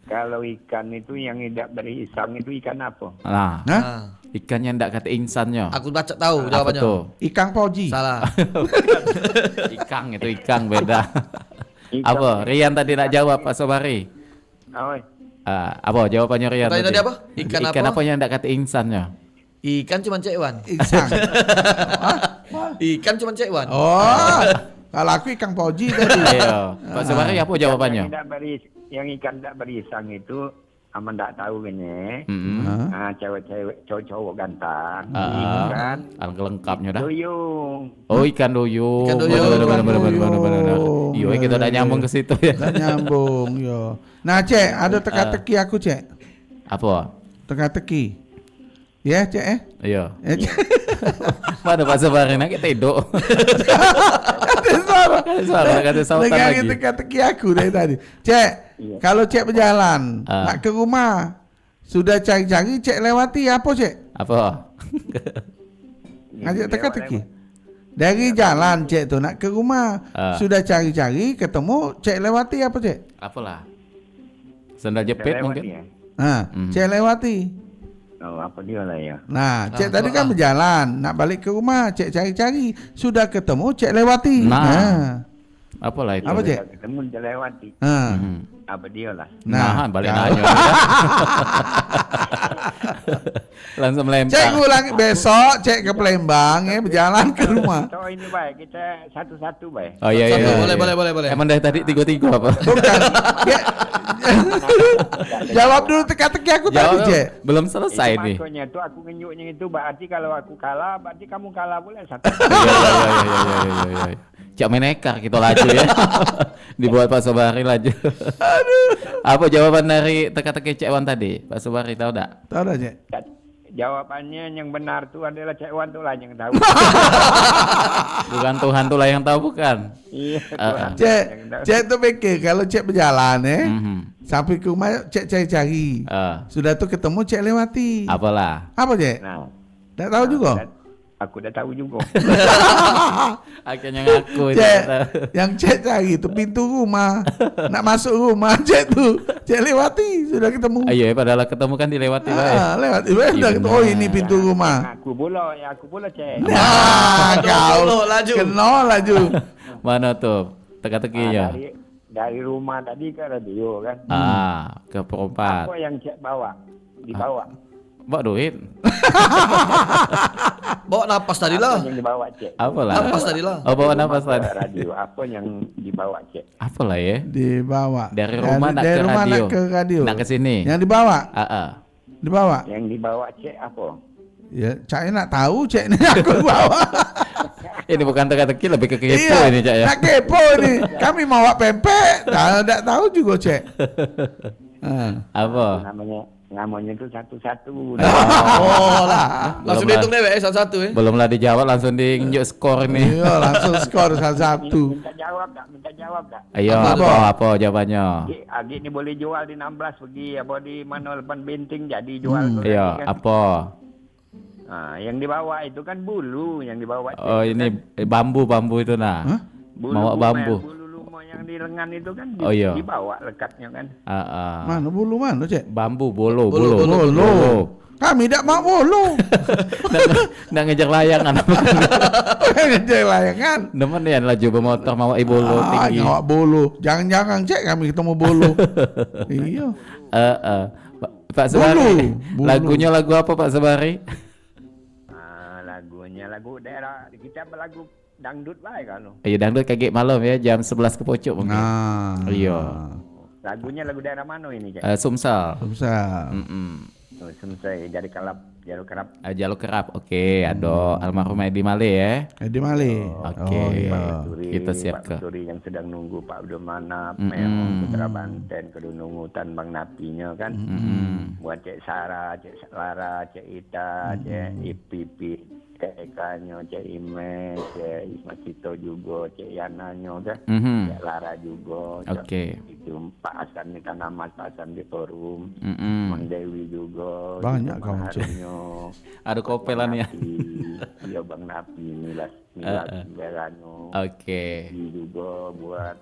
Kalau ikan itu yang tidak berisang itu ikan apa? Ikan yang tidak kata insannya. Aku baca tahu jawabannya. Ikan poji. Salah. Ikan itu ikan beda. Apa? Rian tadi nak jawab Pak Sobari. Apa jawabannya Rian? Tadi apa? Ikan apa yang tidak kata insannya? Ikan cuma Cek Wan. Ikan cuma Cek Wan. Kalau aku ikan poji tadi. Pak Sobari apa jawabannya? Yang ikan tidak berisang itu aman tidak tahu ini. Cewek-cewek cowok ganteng. Ikan. Lengkapnya dah. Duyung. Oh, ikan duyung. Benar. Iya, kita udah nyambung ke situ ya. Udah nyambung, yo. Nah, Cek, ada teka-teki aku, Cek. Apa? Teka-teki. Ya, Cek Iya. Mana Pak Sobari nak kita tidur. Kata sautan lagi. Dengan teka-teki aku dari tadi. Cek, kalau Cek berjalan nak ke rumah, sudah cari-cari Cek lewati apa Cek? Apa? ngajak teka-teki. Dari jalan cek tu nak ke rumah. Sudah cari-cari ketemu cek lewati apa cek? Apalah. Sandal jepit mungkin. Cek lewati. Oh, apa dia lah ya? Nah, cek tadi kan berjalan nak balik ke rumah, cek cari-cari sudah ketemu cek lewati. Apalah itu? Apa cek? Ketemu cek lewati. Apa dia lah? Nah, balik nanya. Langsung melempar. Cek ulang besok, cek ke Palembang ya, berjalan ke rumah. So ini baik, kita satu-satu baik. Oh iya. Boleh. Emang dari tadi 3-3 apa? Bukan. Jawab dulu teka-teki aku tadi, Cek. Belum selesai nih. Makanya tuh aku ngenyuknya itu berarti kalau aku kalah, berarti kamu kalah boleh satu. Iya. Cak menekar kita laju ya. Dibuat Pak Sobari laju. Apa jawaban dari teka-teki Cek Wan tadi? Pak Sobari tahu tak? Tahu tak, Cek? Jawabannya yang benar tuh adalah Cek Wan tuh lah yang tahu. Bukan Tuhan tuh lah yang tahu, bukan? Iya. Cek tuh pikir kalau Cek berjalan sampai ke rumah Cek cari-cari. Sudah tuh ketemu Cek lewati. Apalah? Apa Cek? Tak tahu juga. Aku udah tahu juga. Akhirnya ngaku. Cek, yang Cek cari itu pintu rumah. Nak masuk rumah Cek tuh Cek lewati sudah ketemu. Iya, padahal ketemu kan dilewati lah. Lewati. Oh ini pintu rumah. Aku bola Cek. Kau kena laju. Mana tuh teka-tekinya? Dari rumah tadi ke radio kan. Ke perempat. Apa yang Cek bawa? Dibawa. Bawa duit. Bawa napas tadi lah. Apa yang dibawa Cek? Apalah? Napas tadi lah. Oh, bawa napas tadi. Radio. Apa yang dibawa Cek? Apalah ya? Dibawa. Dari rumah nak ke radio. Nak ke sini. Yang dibawa. Dibawa. Yang dibawa Cek apa? Ya, Cak nak tahu Cek ni aku bawa. Ini bukan teka-teki, lebih ke kepo ini Cak ya. Nak kepo ni. Kami mau pempek. Tak tahu juga Cek. Apa? Namanya itu satu-satu. Oh lah. Langsung dihitung deh satu-satu ya. Belumlah dijawab langsung diinjak skor ini. Iya, langsung skor satu-satu. Minta jawab tak? Ayo, apa jawabannya? Agi ini boleh jual di 16 pergi apa di mana depan Benting jadi jual. Iya, apa? Yang dibawa itu kan bulu yang dibawa. Oh, ini bambu itu nah. Bawa bambu. Yang di lengan itu kan dibawa lekatnya kan. Mana bulu mana Cek? Bambu, bolo. Kami tidak mau bolo. Nak ngejar layangan. Ngejar layangan. Demen ya laju bermotor mau bolo tinggi. Bawa bolo. Jangan Cek kami ketemu bolo. Iya. Pak Sebari. Lagunya lagu apa Pak Sebari? Lagunya lagu daerah kita lagu dangdut lah kalau. Iya dangdut kayak malam ya jam 11 ke pojok mungkin. Iya. Lagunya lagu daerah mana ini Cek? Sumsel. Sumsel Jalur Kerap. Jalur Kerap. Oke, ada almarhum Edi Male ya. Edi Male. Oke. Kita siap ke. Pak Suri yang sedang nunggu Pak Abdul Manap, Memang Putra Banten kudu nunggu Tan Bang Napinya kan. Buat Cek Sarah, Cek Lara, Cek Ita, Cek Ipipi. Cek Ekanya, Cek Ime, Cek Ismasito juga, Cek Yananya kan, Cek Lara juga. Oke. Itu Pak Hasan di Tanaman, Pak Hasan di Forum, Mang Dewi juga. Banyak kawan Cek. Ada kopelan ya. Iya Bang Napi, Milas Berano. Oke. Juga buat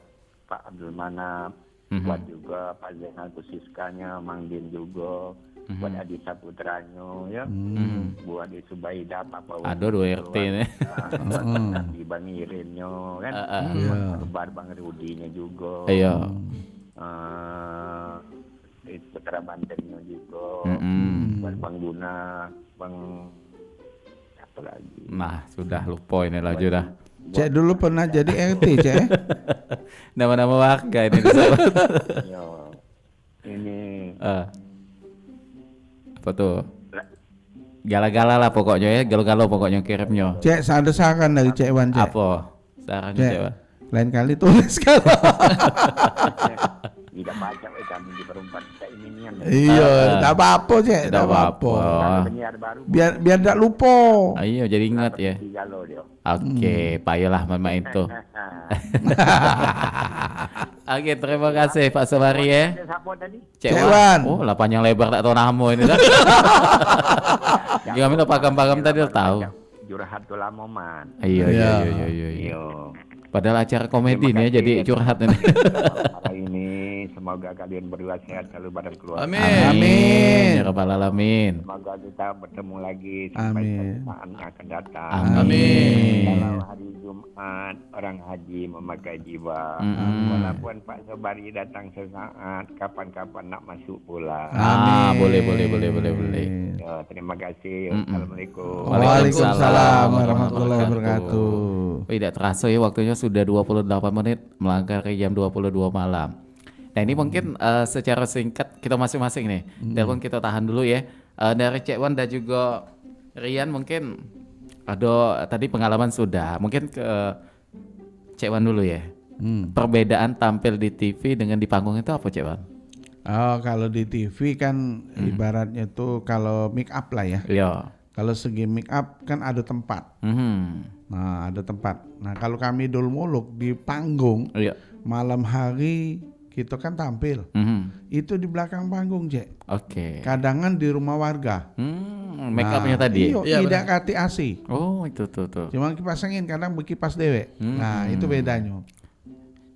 Pak Abdul Manap, buat juga Pak Zainal Kusiskanya, Mang Din juga. Buat Adi Saputranya ya, buat di Subaida Papa. Aduh 2 RT nih. Di Bang Irinnya kan, Kebar Bang Rudinya juga. Iya. Putra Bantennya juga. Buat Bang Guna, Bang apa lagi? Nah sudah lupa ini laju dah. Cek dulu pernah jadi RT Cek. Nama-nama warga ini. Ini. Apa tuh? Gala-gala lah pokoknya ya, galau-galau pokoknya kirimnya. Cek ada saran dari Cek Wan Cek. Apa? Sarannya Cek Wan? Lain kali tulis kalau. Tidak baca kami di perempat kita ini. Iya, tak apa-apa Cek, tak apa-apa. Biar tak lupa. Iya, jadi ingat ya. Oke, payolah mama itu. Oke, terima kasih Pak Sebari ya. Cek Wan. Oh, lah panjang lebar tak tahu nama ini dah. Kami udah pagam-pagam tadi udah tahu. curhat tuh lama man. Iya. Iyo. Padahal acara komedi nih ya, jadi curhat ini. Hari ini semoga kalian berdua sehat selalu badan keluarga. Amin. Ya rabbal alamin. Semoga kita bertemu lagi sampai saat yang akan datang. Amin. Kalau hari Jumat orang haji memakai jiwa. Walaupun Pak Sobari datang sesaat, kapan-kapan nak masuk pula. Boleh. Ya, terima kasih. Assalamualaikum. Waalaikumsalam warahmatullahi wabarakatuh. Tidak terasa ya, waktunya sudah 28 menit melangkari jam 22 malam. Nah ini mungkin secara singkat kita masing-masing nih, telepon kita tahan dulu ya. Dari Cek Wan dan juga Rian mungkin ada tadi pengalaman sudah, mungkin ke Cek Wan dulu ya. Perbedaan tampil di TV dengan di panggung itu apa Cek Wan? Oh, kalau di TV kan ibaratnya tuh kalau make up lah ya. Iya. Kalau segi make up kan ada tempat. Nah, ada tempat. Nah, kalau kami Dul Muluk di panggung, malam hari kita kan tampil. Itu di belakang panggung, Cek. Oke. Kadangan di rumah warga. Make upnya tadi. Iya, tidak kati AC. Oh, itu tuh. Cuma kipas angin, kadang berkipas dewek. Nah, itu bedanya.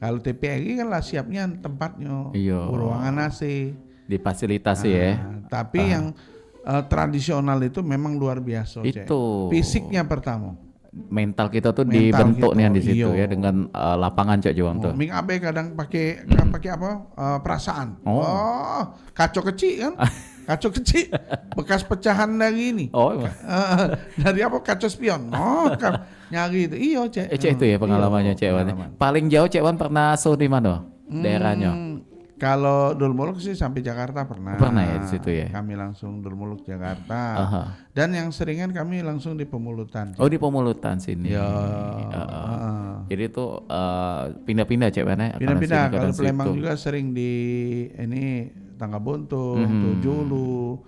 Kalau TPRI kan lah siapnya tempatnya, ruangan AC. Difasilitasi ya. Tapi yang tradisional itu memang luar biasa, Cek. Itu. Fisiknya pertama. Mental kita tuh dibentuk nih di situ ya dengan lapangan Cek Juang tuh. Ming abe kadang pakai apa? Perasaan. Kacau kecil kan? Kacau kecil bekas pecahan dari ini. Dari apa? Kacau spion. Nyari itu. Iya, Cek. Cek itu ya pengalamannya Cek Wan. Paling jauh Cek Wan pernah show di mana? Daerahnya. Kalau Dul Muluk sih sampai Jakarta pernah. Pernah ya di situ ya. Kami langsung Dul Muluk Jakarta. Dan yang seringan kami langsung di Pemulutan. Oh, di Pemulutan sini. Ya. Jadi itu pindah-pindah Cek Wan ya. Pindah-pindah. Kalau Palembang juga sering di ini Tangga Buntung, Tujulu.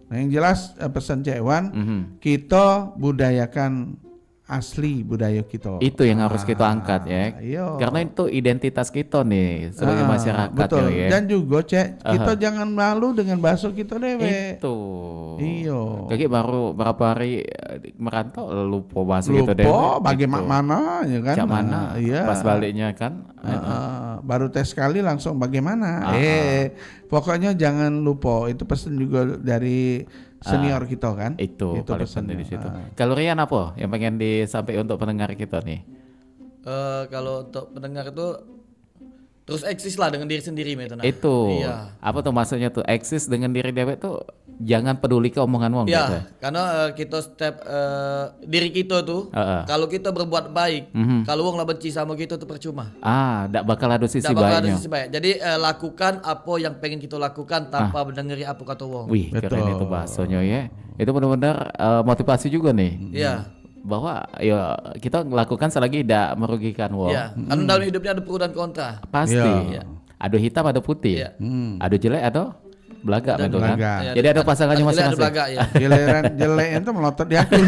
Nah, yang jelas pesan Cek Wan, kita budayakan asli budaya kita. Itu yang harus kita angkat ya. Karena itu identitas kita nih sebagai masyarakat. Betul. Ya. Dan juga Cek, kita jangan malu dengan bahasa kita dewe. Itu. Iya. Kaki baru berapa hari merantau lupa bahasa kita dewe. Lupa bagaimana ya kan. Cak mana? Iya. Pas baliknya kan. Baru tes sekali langsung bagaimana. Pokoknya jangan lupa. Itu pesan juga dari senior kita kan. Itu paling penting di situ. Kalau Rian apa yang pengen disampaikan untuk pendengar kita nih? Kalau untuk pendengar itu terus eksis lah dengan diri sendiri Metana. Itu. Iya. Apa tuh maksudnya tuh eksis dengan diri dewek tuh jangan peduli ke omongan wong ya, gitu. Karena kita setiap diri kita tuh kalau kita berbuat baik, kalau wong lah benci sama kita tuh percuma. Ndak bakal ada sisi baiknya. Jadi lakukan apa yang pengen kita lakukan tanpa mendengari apa kata wong. Wih, keren itu bahasanya ya. Itu benar-benar motivasi juga nih. Iya. Bahwa ya kita melakukan selagi tidak merugikan wong. Iya. Karena dalam hidupnya ada pro dan kontra. Pasti. Ya. Ada hitam, ada putih. Ya. Ada jelek, ada belaga betul kan. Ya, jadi ada pasangannya masing-masing. Giliran jelek itu melotot di aku.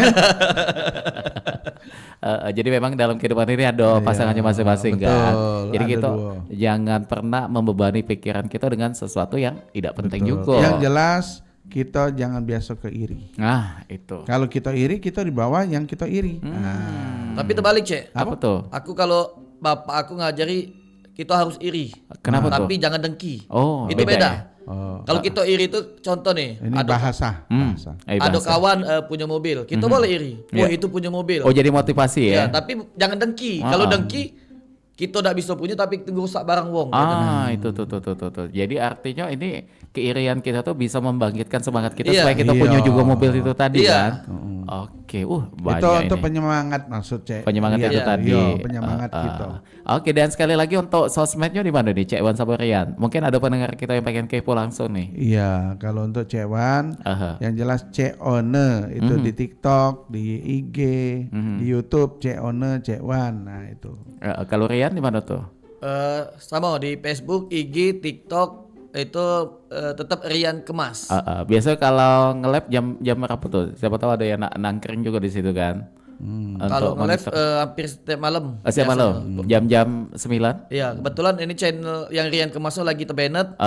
Jadi memang dalam kehidupan ini ada pasangannya masing-masing kan. Jadi kita jangan pernah membebani pikiran kita dengan sesuatu yang tidak penting juga. Yang jelas kita jangan biasa ke iri. Nah, itu. Kalau kita iri, kita di bawah yang kita iri. Tapi terbalik, Cek. Apa tuh? Aku kalau bapak aku ngajari kita harus iri. Kenapa tuh? Tapi jangan dengki. Oh, itu beda. Ya? Kalau kita iri itu contoh nih. Ini bahasa. Ada kawan punya mobil, kita boleh iri. Wah, itu punya mobil. Oh, jadi motivasi ya? Tapi jangan dengki. Kalau dengki kita tidak bisa punya tapi tunggu rusak barang wong. Itu tuh. Jadi artinya ini keirian kita tuh bisa membangkitkan semangat kita supaya kita punya juga mobil itu tadi kan. Oke, banyak itu ini. untuk penyemangat maksud Cek. Penyemangat itu tadi. Penyemangat kita. Oke, dan sekali lagi untuk sosmednya di mana nih Cek Wan sama Rian? Mungkin ada pendengar kita yang pengen kepo langsung nih. Iya, kalau untuk Cek Wan, yang jelas Cek One itu di TikTok, di IG, di YouTube Cek One, Cek Wan. Nah itu. Kalau Rian di mana tuh? Sama di Facebook, IG, TikTok itu tetap Rian Kemas. Biasanya kalau nge-lab jam berapa tuh? Siapa tahu ada yang nangkring juga di situ kan? Kalau nge-live hampir setiap malam. Setiap malam. Jam-jam 9. Iya, kebetulan ini channel yang Rian Kemaso lagi terbanet.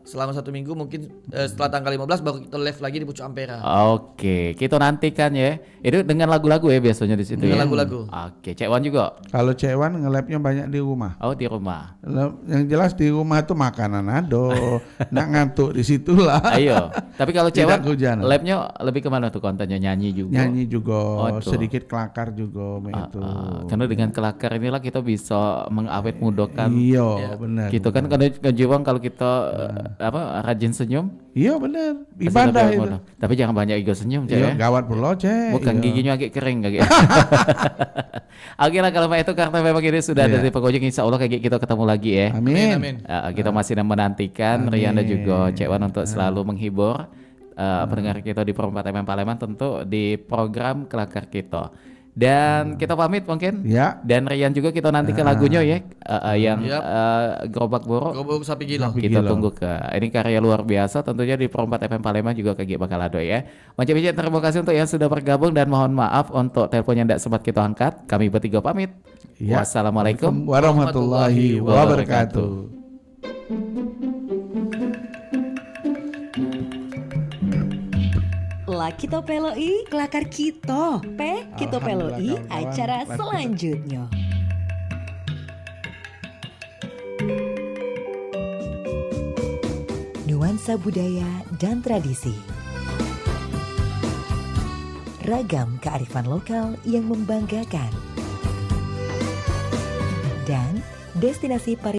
Selama 1 minggu mungkin setelah tanggal 15 baru kita live lagi di Pucuk Ampera. Oke, kita nantikan ya. Itu dengan lagu-lagu ya biasanya di situ. Dengan ya? lagu-lagu. Oke, Cek Wan juga. Kalau Cek Wan nge-live-nya banyak di rumah. Oh, di rumah. Yang jelas di rumah tuh makanan ado, nak ngantuk di situlah. Ayo. Tapi kalau Cek Wan live-nya lebih kemana tuh kontennya? Nyanyi juga. Nyanyi juga, sedikit kelakar juga itu. Karena dengan kelakar inilah kita bisa mengawet mudakan. Iya, benar. Gitu kan kalau kejiwang kalau kita rajin senyum. Iya benar. Ibadah itu. Tapi jangan banyak ego senyum, Cek. Iya, gawat pula, Cek. Bukan giginya agak kering kayak. Oke lah kalau itu karena memang ini sudah dari pengojek, insya Allah kayak kita ketemu lagi ya. Amin. Kita masih menantikan Rian dan juga Cek Wan untuk selalu menghibur pendengar kita di Perempat FM Palembang, tentu di program Kelakar Kita. Dan kita pamit mungkin. Ya. Dan Rian juga kita nantikan lagunya ya, yang Gerobak Borok. Gerobak Sapi Gila. Kita tunggu ini karya luar biasa tentunya di Perempat FM Palembang juga kayak bakal ada ya. Macam-macam terima kasih untuk yang sudah bergabung dan mohon maaf untuk teleponnya tidak sempat kita angkat. Kami bertiga pamit. Ya. Wassalamualaikum warahmatullahi wabarakatuh. Lah kita peloi kelakar kita. Kita peloi acara selanjutnya. Nuansa budaya dan tradisi. Ragam kearifan lokal yang membanggakan. Dan destinasi pariwisata